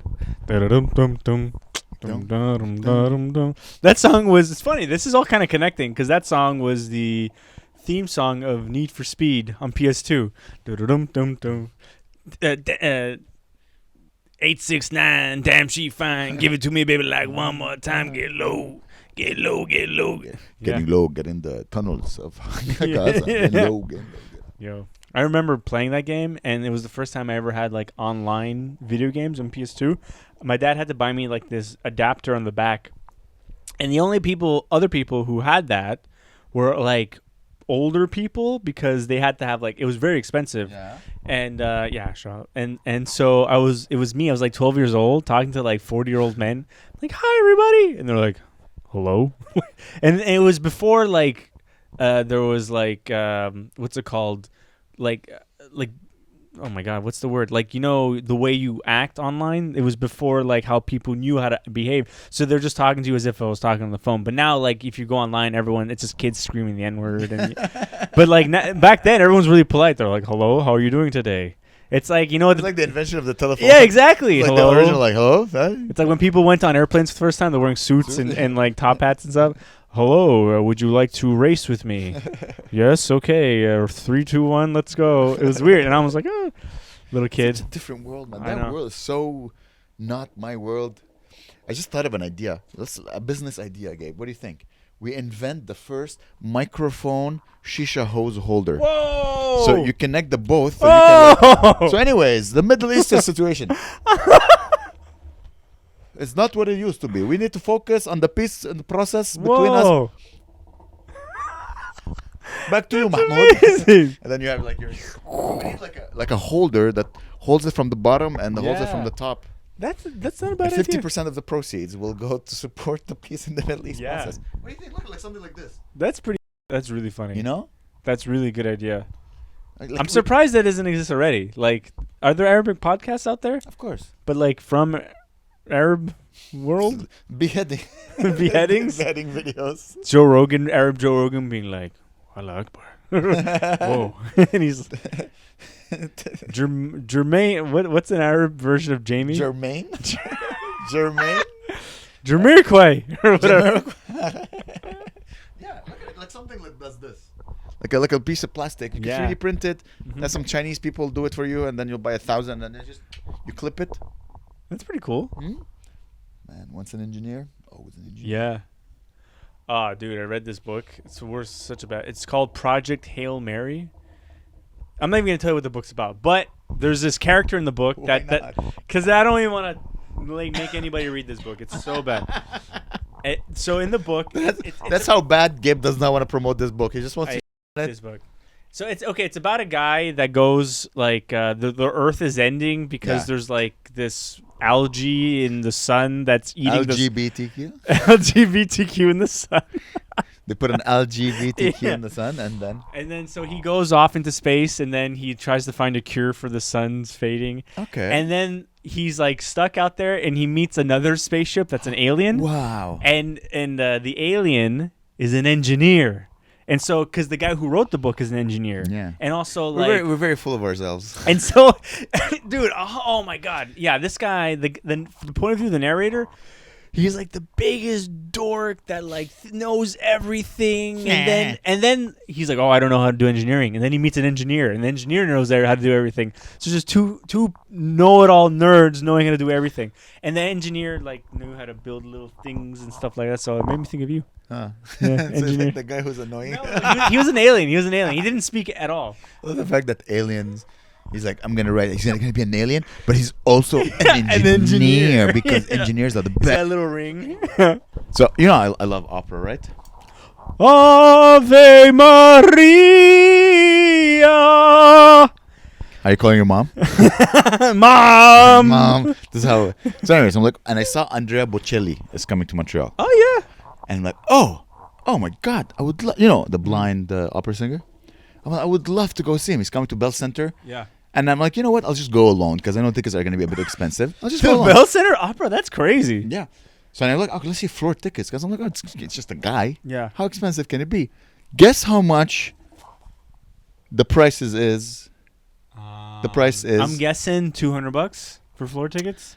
That song was, it's funny, this is all kind of connecting because that song was the theme song of Need for Speed on PS2. 869, damn she fine, give it to me baby like one more time, get low. Getting low, get in the tunnels of Gaza. Getting low. Yo, I remember playing that game, and it was the first time I ever had like online video games on PS2. My dad had to buy me like this adapter on the back, and the only other people who had that were like older people because they had to have like, it was very expensive. Yeah. And sure. And so it was me. I was like 12 years old talking to like 40-year-old men, like, hi everybody, and they're like, hello. And it was before like there was like what's it called, like oh my god, what's the word, like the way you act online. It was before like how people knew how to behave, so they're just talking to you as if I was talking on the phone. But now like if you go online, everyone, it's just kids screaming the N-word and but like back then everyone's really polite. They're like, hello, how are you doing today? It's like, it's like the invention of the telephone. Yeah, exactly. Like hello. the original, like, hello? It's like when people went on airplanes for the first time, they're wearing suits and like top hats and stuff. Hello, would you like to race with me? Yes, okay. 3, 2, 1, let's go. It was weird. And I was like, oh, little kid. It's a different world, man. That world is so not my world. I just thought of an idea. A business idea, Gabe. What do you think? We invent the first microphone shisha hose holder. Whoa! So you connect the both. So, so anyways, the Middle Eastern situation. It's not what it used to be. We need to focus on the peace and the process between us. Back to you, Mahmoud. And then you have like we need like a holder that holds it from the bottom and holds it from the top. That's not a bad idea. 50% of the proceeds will go to support the peace in the Middle East process. What do you think? Look, like something like this. That's really funny. That's really a good idea. I'm surprised that doesn't exist already. Like, are there Arabic podcasts out there? Of course. But like from Arab world? Beheadings. Beheading videos. Arab Joe Rogan being like, Allah Akbar. Whoa. And he's Jermaine, what's an Arab version of Jamie? Jermaine? Jermaine? Jamiroquai or whatever. Yeah, look at it, like something that does this. Like a piece of plastic. You can 3D print it. That's some Chinese people do it for you, and then you'll buy 1,000, and then you clip it. That's pretty cool. Man, once an engineer, always an engineer. Yeah. Ah, dude, I read this book. It's called Project Hail Mary. I'm not even gonna tell you what the book's about, but there's this character in the book that because I don't even want to like make anybody read this book. It's so bad. So in the book, that's how bad Gabe does not want to promote this book. He just wants to this book. So it's okay. It's about a guy that goes like the Earth is ending because there's like this algae in the sun that's eating LGBTQ. LGBTQ in the sun. They put an LGBTQ Yeah. in the sun, and then And then so he goes off into space, and then he tries to find a cure for the sun's fading. okay. And then he's like stuck out there, and he meets another spaceship that's an alien. Wow. And the alien is an engineer. And so, because the guy who wrote the book is an engineer. Yeah. And also, We're very full of ourselves. and so, dude, oh my God. Yeah, this guy, from the point of view of the narrator, he's like the biggest dork that like knows everything. And then he's like, oh, I don't know how to do engineering. And then he meets an engineer, and the engineer knows how to do everything. So just two know-it-all nerds knowing how to do everything. And the engineer like knew how to build little things and stuff like that. So it made me think of you. Huh. Yeah, So it's engineer. like the guy who's annoying. No, he was an alien. He was an alien. He didn't speak at all. Well, the fact that aliens, he's like, I'm gonna write. He's gonna be an alien, but he's also an engineer, engineer. because Yeah. engineers are the That best. little ring. So I love opera, right? Ave Maria. Are you calling your mom? Mom. Mom. This is how. So, anyways, I'm like, and I saw Andrea Bocelli is coming to Montreal, Oh yeah. and I'm like, oh my God, I would, the blind opera singer. I'm like, I would love to go see him. He's coming to Bell Center, Yeah. and I'm like, you know what? I'll just go alone because I know tickets are gonna be a bit expensive. I'll just The go alone. Bell Center Opera. That's crazy. Yeah. So I'm like, okay, let's see floor tickets because I'm like, oh, it's just a guy. Yeah. How expensive can it be? Guess how much the price is. The price is I'm guessing $200 for floor tickets.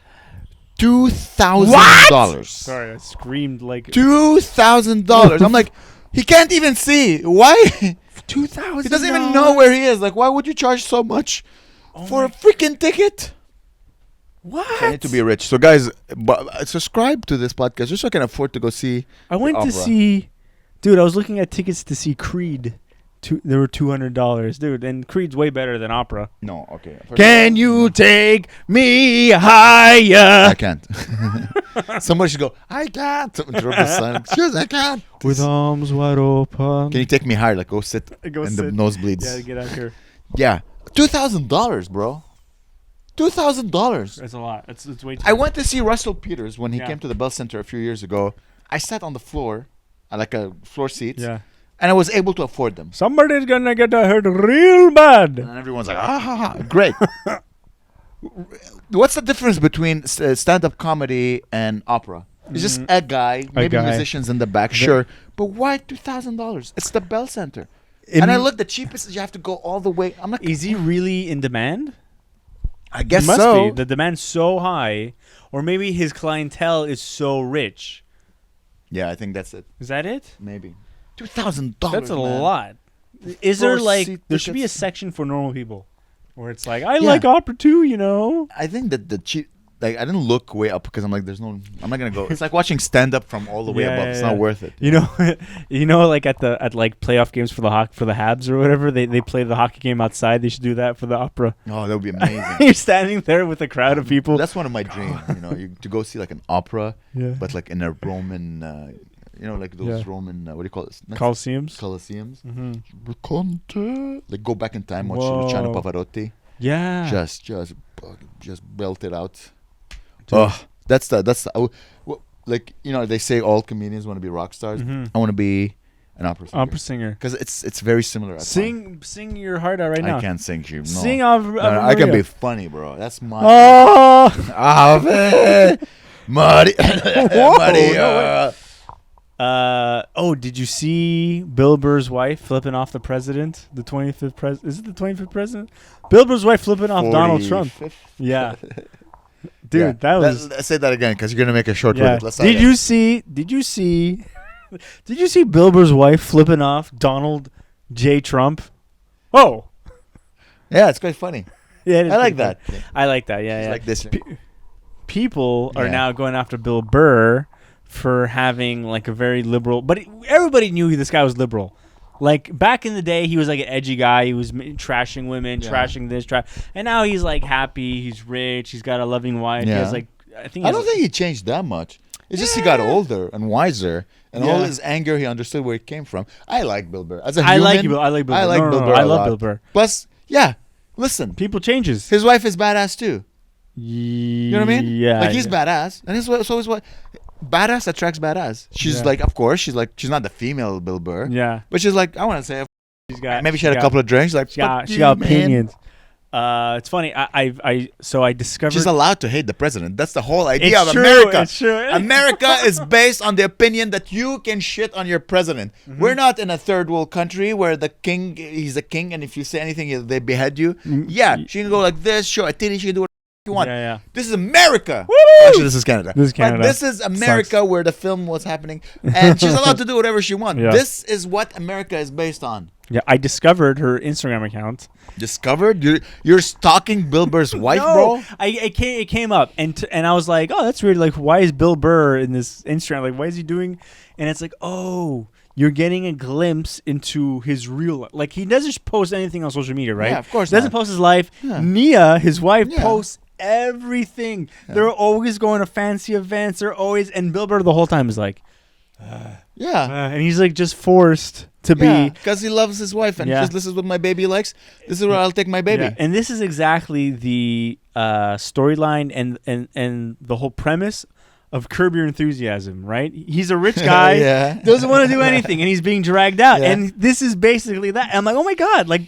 $2,000. Sorry, I screamed like $2,000. I'm like, he can't even see. Why? $2,000. He doesn't even know where he is. Like, why would you charge so much for a freaking ticket? What? I need to be rich. So, guys, subscribe to this podcast just so I can afford to go see. I went to opera. see, dude. I was looking at tickets to see Creed. They were $200, dude, and Creed's way better than opera. No, okay. Can you take me higher? I can't. Somebody should go, I can't. Drop the sign. Excuse, I can't. With arms wide open. Can you take me higher? Like, go sit Go in sit. the nosebleeds. Yeah, get out here. Yeah. $2,000, bro. $2,000. That's a lot. It's way too. I went to see Russell Peters when he Yeah. came to the Bell Center a few years ago. I sat on the floor, like a floor seat, Yeah. and I was able to afford them. Somebody's gonna get hurt real bad. And everyone's like, great. What's the difference between stand-up comedy and opera? It's just a guy, maybe guy. musicians in the back, sure. But why $2,000? It's the Bell Center. And I look, the cheapest is you have to go all the way. I'm like, Is he really in demand? I guess He must so. be. The demand's so high, or maybe his clientele is so rich. Yeah, I think that's it. Is that it? Maybe $2,000. That's a man. lot. Is there Floor like seat there should be a tickets. section for normal people, where it's like I Yeah. like opera too, you know? I think that the cheap. Like, I didn't look way up because I'm like, I'm not gonna go. It's like watching stand-up from all the way Yeah, above. yeah, It's yeah. not worth it. You know, like at like playoff games for the Habs or whatever, they play the hockey game outside. They should do that for the opera. Oh, that would be amazing. You're standing there with a crowd of people. That's one of my dreams. To go see like an opera, Yeah. but like in a Roman, like those Yeah. Roman, what do you call it? Coliseums. Colosseums. Mm-hmm. Like go back in time, watch Whoa. Luciano Pavarotti, Yeah. just belt it out. Dude. Oh, that's the they say all comedians want to be rock stars. Mhm. I want to be an opera singer. Opera singer. Because it's very similar. at times. Sing your heart out right now. I can't sing, Chief. No. Sing No, I can be funny, bro. That's my. Oh. Ave Maria. Whoa, Maria. Did you see Bill Burr's wife flipping off the president? The 25th president? Is it the 25th president? Bill Burr's wife flipping off Donald Trump. 45th? Yeah. Dude, Yeah. that was. Let's say that again because you're gonna make a short Yeah. with it. Let's Did you see? Did you see Bill Burr's wife flipping off Donald J. Trump? Oh. Yeah, it's quite funny. Yeah, it is I like pretty that. funny. I like that. Yeah, It's yeah. like this. People are Yeah. now going after Bill Burr for having like a very liberal, but everybody knew this guy was liberal. Like back in the day, he was like an edgy guy. He was trashing women, Yeah. trashing this, and now he's like happy. He's rich. He's got a loving wife. He Yeah. has like I think. I don't think he changed that much. It's just he got older and wiser, and all Yeah. his anger, he understood where it came from. I like Bill Burr as a human. I like Bill. I like Bill. I Burr. like No, Bill no, Burr. I a love lot. Bill Burr. Plus, yeah, listen, People changes. his wife is badass too. You know what I mean? Yeah. Like he's badass, and it's always what badass attracts badass. She's like, of course, she's not the female Bill Burr. Yeah. But she's like, I want to say, maybe she had a couple of drinks. Like, she got opinions. It's funny. I discovered she's allowed to hate the president. That's the whole idea of true, America. It's true. America is based on the opinion that you can shit on your president. Mm-hmm. We're not in a third world country where the king, he's a king, and if you say anything, they behead you. Yeah, she can go like this, show a titty, she can do what you want. Yeah. This is America. Woo! Actually, this is Canada. But this is America where the film was happening, and she's allowed to do whatever she wants. Yeah. This is what America is based on. Yeah, I discovered her Instagram account. Discovered? You're stalking Bill Burr's wife, bro? It came up, and I was like, oh, that's weird. Like, why is Bill Burr in this Instagram? Like, why is he doing? And it's like, oh, you're getting a glimpse into his real life. Like, he doesn't post anything on social media, right? Yeah, of course he doesn't not. post his life. Yeah. Nia, his wife, Yeah. posts everything. Yeah. They're always going to fancy events. And Bill Burr the whole time is like, and he's like just forced to be, because he loves his wife, and this is what my baby likes. This is where I'll take my baby. Yeah. And this is exactly the storyline and the whole premise of Curb Your Enthusiasm, right? He's a rich guy, doesn't want to do anything, and he's being dragged out. Yeah. And this is basically that. And I'm like, oh my God, like,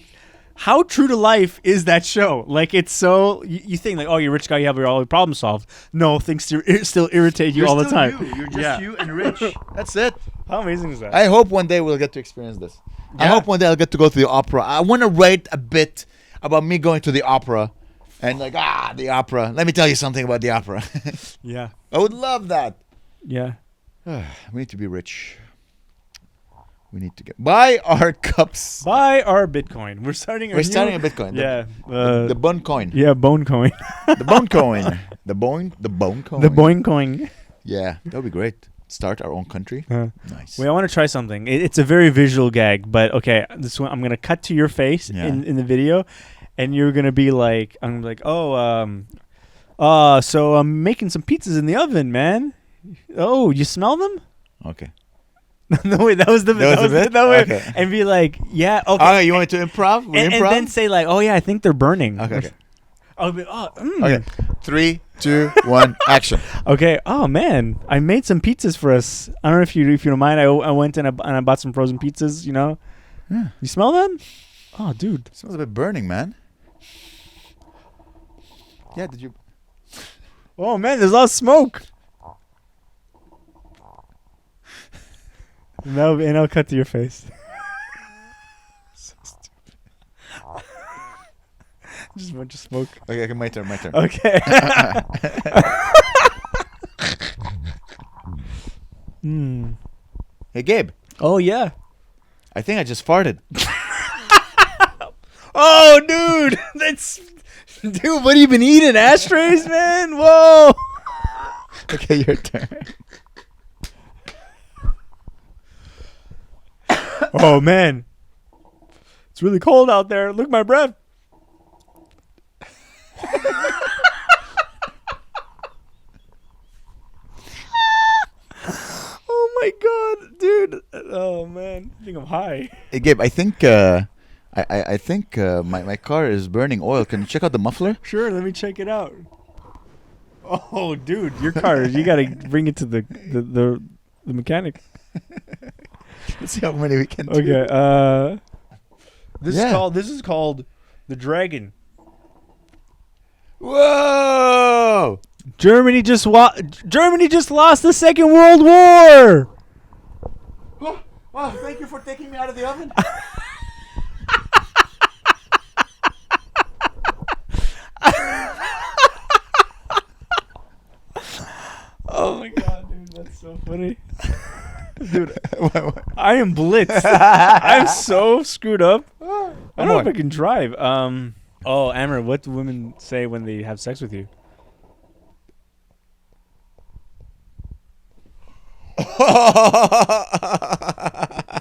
how true to life is that show? Like, it's so, you think like, oh, you're a rich guy, you have all your problems solved. No, things still irritate you all the time. You're just you and rich. That's it. How amazing is that? I hope one day we'll get to experience this. Yeah. I hope one day I'll get to go to the opera. I want to write a bit about me going to the opera and like, the opera. Let me tell you something about the opera. Yeah. I would love that. Yeah. We need to be rich. We need to buy our cups. Buy our Bitcoin. We're starting a Bitcoin. Yeah. The bone coin. Yeah, bone coin. The bone coin. The bone coin. The bone coin. Yeah, that would be great. Start our own country. Nice. Wait, I want to try something. It's a very visual gag, but okay, this one I'm gonna cut to your face in the video, and you're gonna be like, I'm like, so I'm making some pizzas in the oven, man. Oh, you smell them? Okay. No, wait, that was the bit. Okay. And be like, yeah, okay. Oh, you want to improv? And then say like, oh yeah, I think they're burning. Okay. I'll be, Okay. 3, 2, 1, action. Okay. Oh man, I made some pizzas for us. I don't know if you don't mind. I went and I bought some frozen pizzas. You know. Yeah. You smell them? Oh, dude. It smells a bit burning, man. Yeah. Did you? Oh man, there's a lot of smoke. And I'll cut to your face. So stupid. Just a bunch of smoke. Okay, my turn. Okay. Hey, Gabe. Oh, yeah. I think I just farted. Oh, dude. Dude, what have you been eating? Ashtrays, man? Whoa. Okay, your turn. Oh, man. It's really cold out there. Look at my breath. Oh, my God, dude. Oh, man. I think I'm high. Hey, Gabe, I think I think my car is burning oil. Can you check out the muffler? Sure, let me check it out. Oh, dude, your car. You got to bring it to the mechanic. Let's see how many we can do. Okay. This is called the Dragon. Whoa! Germany just lost the Second World War. Oh, thank you for taking me out of the oven. Oh my God, dude, that's so funny. Dude, I am blitzed. I'm so screwed up. I don't know if I can drive. Oh, Amer, what do women say when they have sex with you?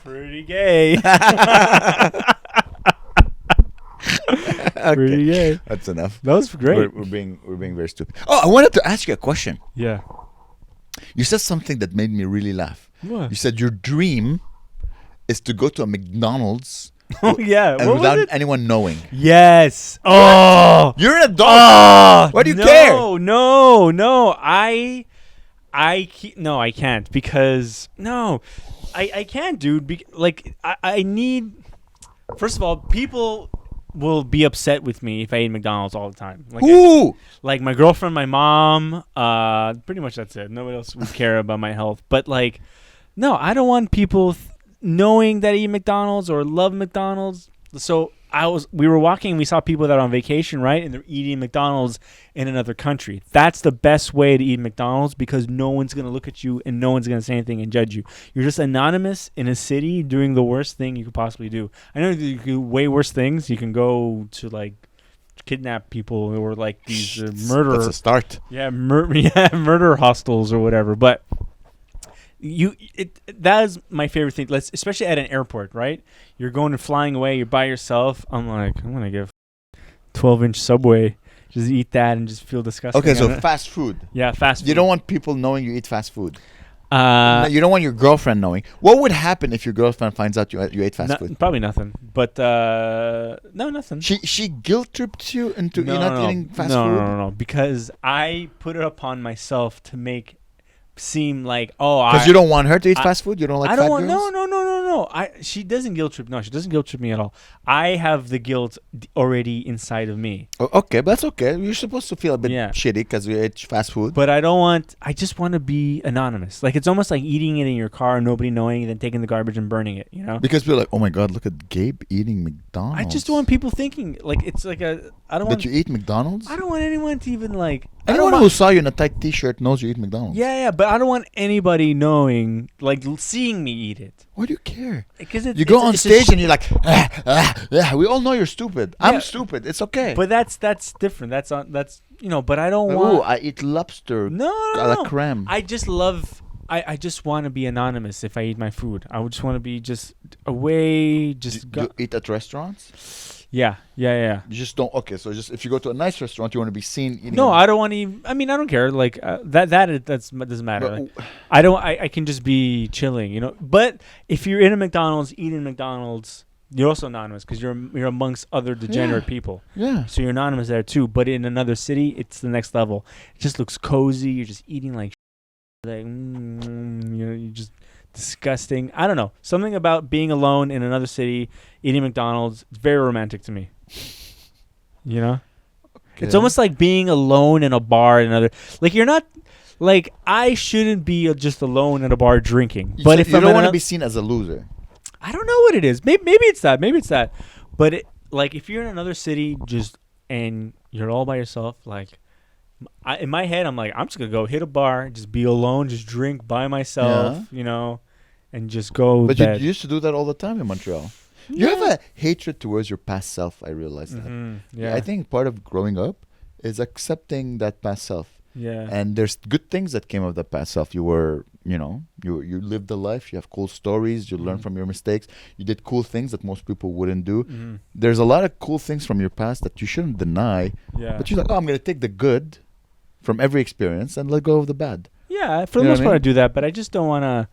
Pretty gay. Pretty gay. That's enough. That was great. We're being very stupid. Oh, I wanted to ask you a question. Yeah. You said something that made me really laugh. What? You said your dream is to go to a McDonald's Oh yeah, and what without was it? anyone knowing. Yes. Oh. You're an adult. Oh. Why do you no, care? No. No, I can't because no, I can't, dude. I need. First of all, people will be upset with me if I eat McDonald's all the time. Who? Like my girlfriend, my mom. Pretty much that's it. Nobody else would care about my health. But like, no, I don't want people knowing that I eat McDonald's or love McDonald's. So we were walking and we saw people that are on vacation, right? And they're eating McDonald's in another country. That's the best way to eat McDonald's because no one's going to look at you and no one's going to say anything and judge you. You're just anonymous in a city doing the worst thing you could possibly do. I know you can do way worse things. You can go to like kidnap people or like these murder. That's a start. Yeah, murder hostels or whatever. But that is my favorite thing. Especially at an airport, right? You're going and flying away. You're by yourself. I'm gonna get 12-inch Subway. Just eat that and just feel disgusting. Okay, so fast food. Yeah, fast food. You don't want people knowing you eat fast food. You don't want your girlfriend knowing. What would happen if your girlfriend finds out you ate fast food? Probably nothing. But no, nothing. She guilt tripped you into you not eating fast food? No. Because I put it upon myself to make seem like because you don't want her to eat fast food. You don't like fat girls? No. She doesn't guilt trip. No, she doesn't guilt trip me at all. I have the guilt already inside of me. Oh, okay, but that's okay. You're supposed to feel a bit shitty because you ate fast food. But I just want to be anonymous. Like it's almost like eating it in your car, nobody knowing, and then taking the garbage and burning it. You know? Because people are like, oh my god, look at Gabe eating McDonald's. I just don't want people thinking like it's like that you eat McDonald's. I don't want anyone to even like. Anyone who saw you in a tight T-shirt knows you eat McDonald's. Yeah, but I don't want anybody knowing, like seeing me eat it. Why do you care? Because you go on stage and you're like, we all know you're stupid. Yeah. I'm stupid. It's okay. But that's different. That's But I don't want. Ooh, I eat lobster. No. La creme. I just love. I just want to be anonymous if I eat my food. I would just want to be just away. Just do you eat at restaurants? Yeah. You just don't. Okay, so just if you go to a nice restaurant, you want to be seen eating. No, I don't want to. I mean, I don't care. Like that doesn't matter. I can just be chilling, you know. But if you're in a McDonald's, eating McDonald's, you're also anonymous because you're amongst other degenerate people. Yeah. So you're anonymous there too. But in another city, it's the next level. It just looks cozy. You're just eating like you're just disgusting. I don't know. Something about being alone in another city, eating McDonald's, it's very romantic to me. You know? Okay. It's almost like being alone in a bar in another. Like you're not. Like I shouldn't be just alone in a bar drinking. But if you don't want to be seen as a loser. I don't know what it is. Maybe it's that. But like if you're in another city, and you're all by yourself, like. In my head, I'm like, I'm just gonna go hit a bar, just be alone, just drink by myself, you know, and just go. But you used to do that all the time in Montreal. Yeah. You have a hatred towards your past self. I realized that. Yeah. I think part of growing up is accepting that past self. Yeah. And there's good things that came of that past self. You were, you lived a life. You have cool stories. You learn from your mistakes. You did cool things that most people wouldn't do. There's a lot of cool things from your past that you shouldn't deny. Yeah. But you're like, I'm gonna take the good from every experience and let go of the bad. Yeah, for the most part I do that, but I just don't want to.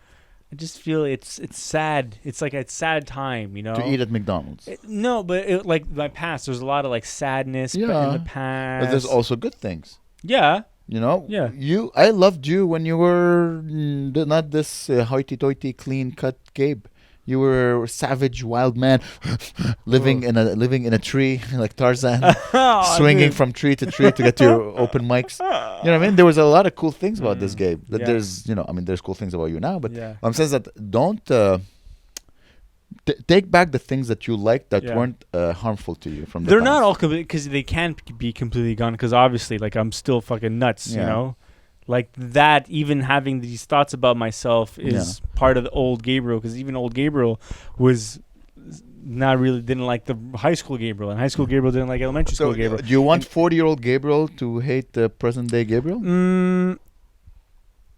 I just feel it's sad. It's like a sad time, you know. To eat at McDonald's. Like my past, there's a lot of like sadness in the past. But there's also good things. Yeah. You know. Yeah. I loved you when you were not this hoity-toity, clean-cut Gabe. You were a savage, wild man, living in a tree like Tarzan, swinging from tree to tree to get to your open mics. You know what I mean? There was a lot of cool things about this Gabe. There's, there's cool things about you now, but what I'm saying is that don't take back the things that you liked that weren't harmful to you from the They're past. not all because they can't be completely gone. Because obviously, like I'm still fucking nuts, you know. Like that, even having these thoughts about myself is part of the old Gabriel. Because even old Gabriel was didn't like the high school Gabriel, and high school Gabriel didn't like elementary school Gabriel. Do you want 40-year-old Gabriel to hate the present day Gabriel?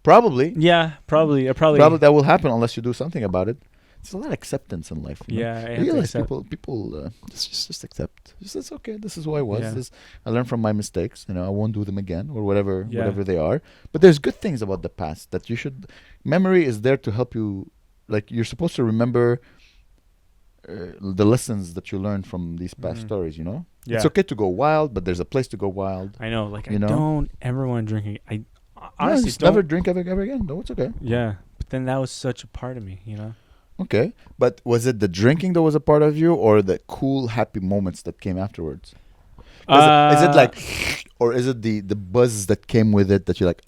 Probably. Yeah, probably. Probably that will happen unless you do something about it. There's a lot of acceptance in life. I realize people just accept. It's okay. This is who I was. I learned from my mistakes. I won't do them again or whatever they are. But there's good things about the past that you should. Memory is there to help you. Like you're supposed to remember the lessons that you learn from these past stories. You know, Yeah. it's okay to go wild, but there's a place to go wild. I know. Like, You I know? don't ever want to drink. I Yeah, honestly just don't. never drink ever again. No, it's okay. Yeah. But then that was such a part of me, you know? Okay, but was it the drinking that was a part of you, or the cool, happy moments that came afterwards? Is it like, or is it the buzz that came with it that you like?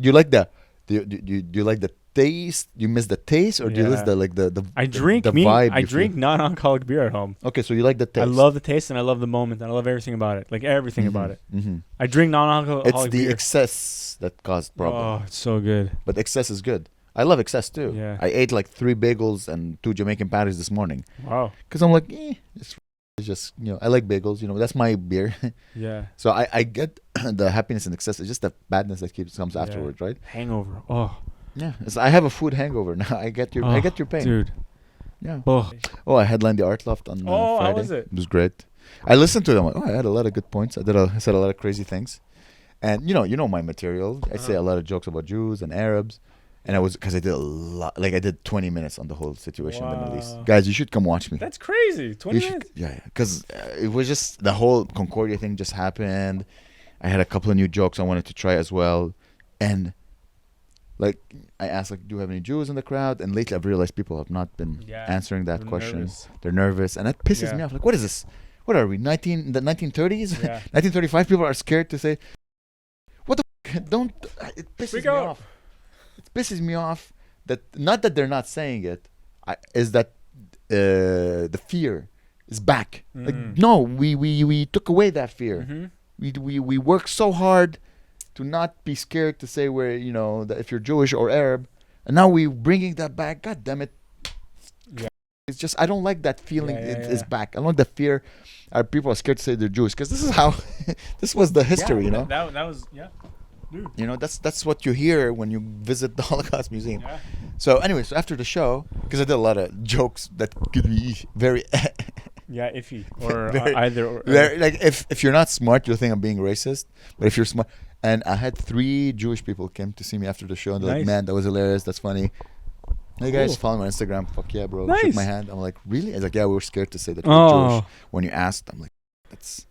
You like the, do you like the taste? You miss the taste, or do you miss Yeah. the I drink the me. vibe? I you drink feel? non-alcoholic beer at home. Okay, so you like the taste. I love the taste and I love the moment and I love everything about it. Like everything about it. Mm-hmm. I drink non-alcoholic It's the beer. excess that caused problem, Oh, it's so good. but excess is good. I love excess too. Yeah. I ate like 3 bagels and 2 Jamaican patties this morning Wow. because I'm like, it's just, I like bagels. That's my beer. Yeah. So I get the happiness and excess. It's just the badness that comes Yeah. afterwards, right? Hangover. Oh. Yeah. I have a food hangover now. I get your pain. Dude. Yeah. Oh. Oh, I headlined the Art Loft on Oh, Friday. how was it? It was great. I listened to it. I'm like, I had a lot of good points. I said a lot of crazy things, and you know my material. I say a lot of jokes about Jews and Arabs, and because I did a lot. Like I did 20 minutes on the whole situation in the Middle East. Wow. Guys, you should come watch me. That's crazy. 20 You should- minutes. yeah, because it was just the whole Concordia thing just happened. I had a couple of new jokes I wanted to try as well, and like I asked, like, do you have any Jews in the crowd? And lately I've realized people have not been answering that They're question. nervous. They're nervous, and that pisses me off. Like, what is this? What are we? The 1930s? Yeah. 1935? People are scared to say, "What the? Don't." It pisses Freak me out. off. It pisses me off that not that they're not saying it, is that the fear is back. Like, no, we took away that fear. Mm-hmm. We work so hard to not be scared to say that if you're Jewish or Arab, and now we're bringing that back. God damn it! Yeah. It's just I don't like that feeling. Yeah. Is back. I don't like the fear. People are scared to say they're Jewish because this is how this was the history. That was Dude. That's what you hear when you visit the Holocaust Museum. Yeah. So anyway, after the show, because I did a lot of jokes that could be very Yeah, iffy or Very- either. Or, very, like if you're not smart, you'll think I'm being racist. But if you're smart, and I had 3 Jewish people came to see me after the show, and they're like, Nice. "Man, that was hilarious. That's funny." Hey guys, Cool. follow me on Instagram. Fuck yeah, bro. Nice. Shook my hand. I'm like, really? He's like, yeah, we were scared to say that we're Oh. Jewish. When you asked, I'm like, that's,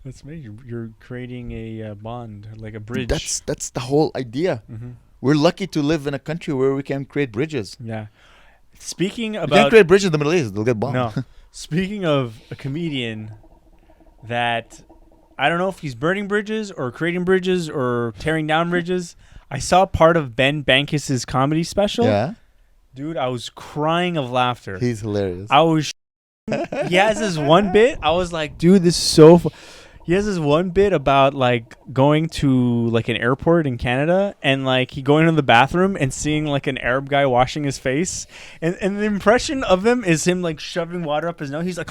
That's me. You're creating a bond, like a bridge. that's the whole idea. Mm-hmm. We're lucky to live in a country where we can create bridges. Yeah. Speaking We can't about create bridges in the Middle East. They'll get bombed. no. Speaking of a comedian that I don't know if he's burning bridges or creating bridges or tearing down bridges. I saw part of Ben Bankis's comedy special. Yeah, Dude, I was crying of laughter. he's hilarious. I was he has this one bit. I was like, dude, this is so he has this one bit about like going to like an airport in Canada and like he going to the bathroom and seeing like an Arab guy washing his face and the impression of him is him like shoving water up his nose. He's like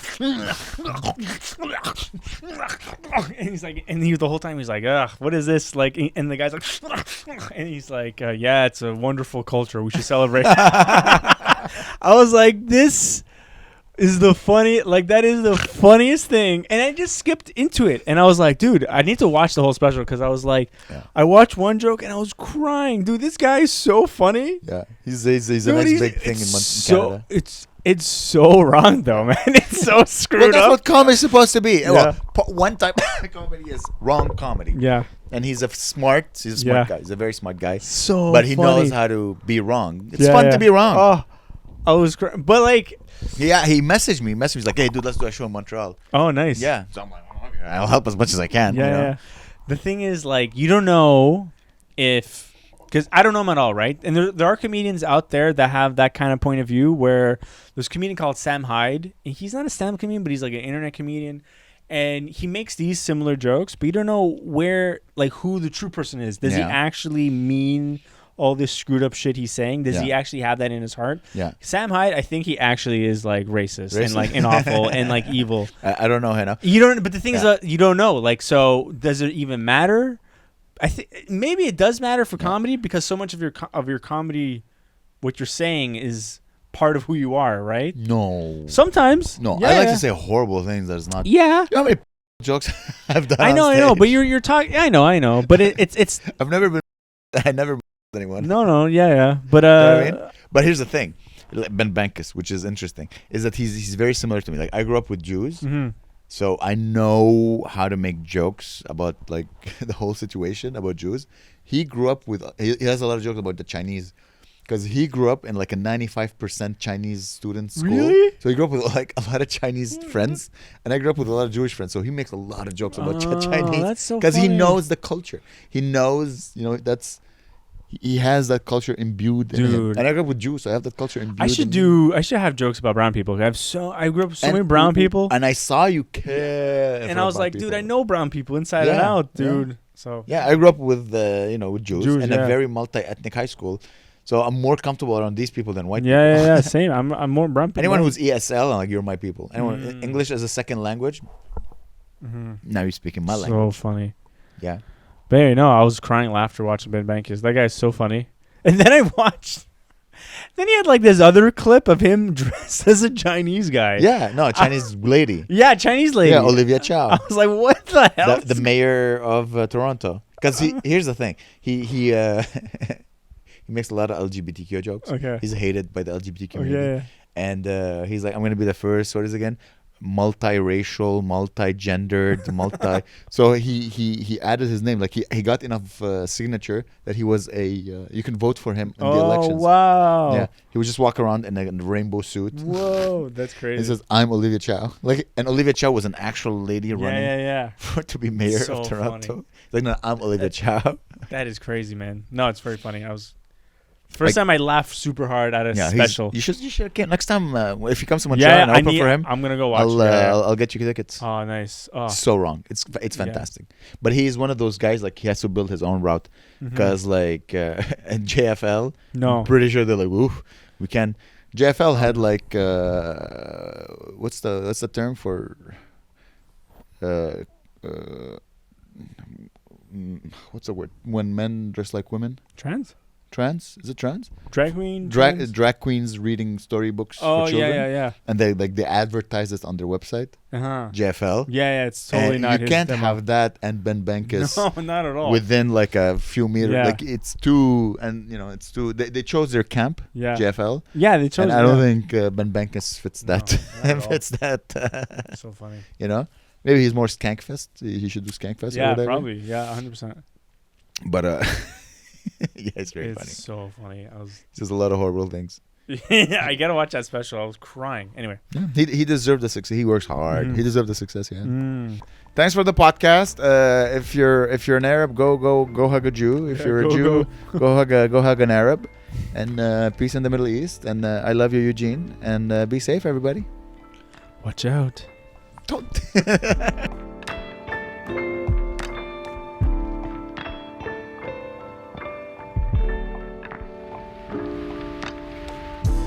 and he's like and he the whole time he's like, ugh, what is this? Like and the guy's like and he's like, yeah, it's a wonderful culture. We should celebrate. I was like, this is the funny, like that is the funniest thing, and I just skipped into it, and I was like, dude, I need to watch the whole special because I was like, I watched one joke and I was crying, dude. This guy is so funny. Yeah, he's a Dude, nice big thing in Canada. It's so wrong though, man. It's so screwed Well, that's up. what comedy's supposed to be. Yeah. Well, one type of comedy is wrong comedy. Yeah, And he's a smart guy. He's a very smart guy. so. But he funny. knows how to be wrong. It's fun to be wrong. Oh, I was crying, but like, Yeah, he messaged me. He's like, hey, dude, let's do a show in Montreal. oh, nice. Yeah. So I'm like, oh, okay, I'll help as much as I can. Yeah, you know? yeah. The thing is, like, you don't know if, because I don't know him at all, right? And there are comedians out there that have that kind of point of view where there's a comedian called Sam Hyde. And he's not a stand-up comedian, but he's like an internet comedian. And he makes these similar jokes, but you don't know where, like, who the true person is. Does he actually mean all this screwed up shit he's saying? Does he actually have that in his heart? Yeah. Sam Hyde, I think he actually is like racist. And like and awful and like evil. I don't know, Hannah. You don't, but the thing is, you don't know. Like, so does it even matter? I think maybe it does matter for comedy because so much of your comedy, what you're saying is part of who you are, right? No. Sometimes. No. Yeah, I like yeah. to say horrible things that is not. Yeah. You know how many jokes I've done? I know, on I know, stage? but you're talking. I know, but it's. I've never been. I never been with anyone. No, yeah, but You know what I mean? But here's the thing. Ben Bankis, which is interesting, is that he's very similar to me. Like I grew up with Jews, Mm-hmm. so I know how to make jokes about like the whole situation about Jews. He grew up with he has a lot of jokes about the Chinese. Because he grew up in like a 95% Chinese student school. Really? So he grew up with like a lot of Chinese friends. And I grew up with a lot of Jewish friends. So he makes a lot of jokes about Chinese. That's so Because he funny. knows the culture. He knows, he has that culture imbued in him. Dude. And I grew up with Jews, so I have that culture imbued I should have jokes about brown people. I grew up with so many brown people. And I saw you care. And for I was brown like, dude, people. I know brown people inside and Yeah, out, yeah. dude. So Yeah, I grew up with, with Jews in yeah. a very multi-ethnic high school. So I'm more comfortable around these people than white people. yeah, same. I'm more brown people. Anyone who's ESL, like you're my people. Anyone Mm. English as a second language, now you're speaking my language. So funny. Yeah. But anyway, no, I was crying laughter watching Ben Bankis. That guy's so funny. And then I watched. Then he had like this other clip of him dressed as a Chinese guy. Yeah, no, Chinese lady. Yeah, Chinese lady. Yeah, Olivia Chow. I was like, what the hell? The mayor of Toronto. Because here's the thing. He he makes a lot of LGBTQ jokes. Okay. He's hated by the LGBT Oh, community. yeah. And he's like, I'm going to be the first, what is it again? Multiracial, multi-gendered, So he added his name. Like he got enough signature that he was you can vote for him in the elections. Oh, wow. Yeah, he would just walk around in a rainbow suit. Whoa, that's crazy. He says, "I'm Olivia Chow." And Olivia Chow was an actual lady running Yeah. to be mayor So of Toronto. funny. Like, no, I'm Olivia Chow. That is crazy, man. No, it's very funny. First time I laughed super hard at a special. You should get next time if he comes to Yeah, Montreal and open for him. I'm gonna go watch. I'll get you tickets. Oh, nice. Oh. So wrong. It's fantastic. But he's one of those guys, like he has to build his own route because like in JFL, No. I'm pretty sure they're like, oof, we can. JFL had like what's the term for what's the word when men dress like women? Trans? Is it trans? Drag queen? Drag queens reading storybooks Oh, for children. yeah. And they advertise this on their website, Uh-huh. JFL. Yeah, it's totally And not you his can't demo. have that and Ben Bankis No, not at all. within like a few meters. Yeah. Like it's too, and it's too. They chose their camp, Yeah. JFL. Yeah, they chose And I don't think Ben Bankis fits No, that. not at all. fits that. So funny. Maybe he's more Skankfest. He should do Skankfest. or Yeah, whatever. probably. Yeah, 100%. But yeah, it's very funny. It's so funny. He says a lot of horrible things. Yeah, I gotta watch that special. I was crying. Anyway. Yeah. He deserved the success. He works hard. Mhm. He deserved the success. Yeah. Mm. Thanks for the podcast. If you're an Arab, go hug a Jew. If Yeah, you're a go, Jew, go hug an Arab. And peace in the Middle East. And I love you, Eugene. And be safe, everybody. Watch out. Don't.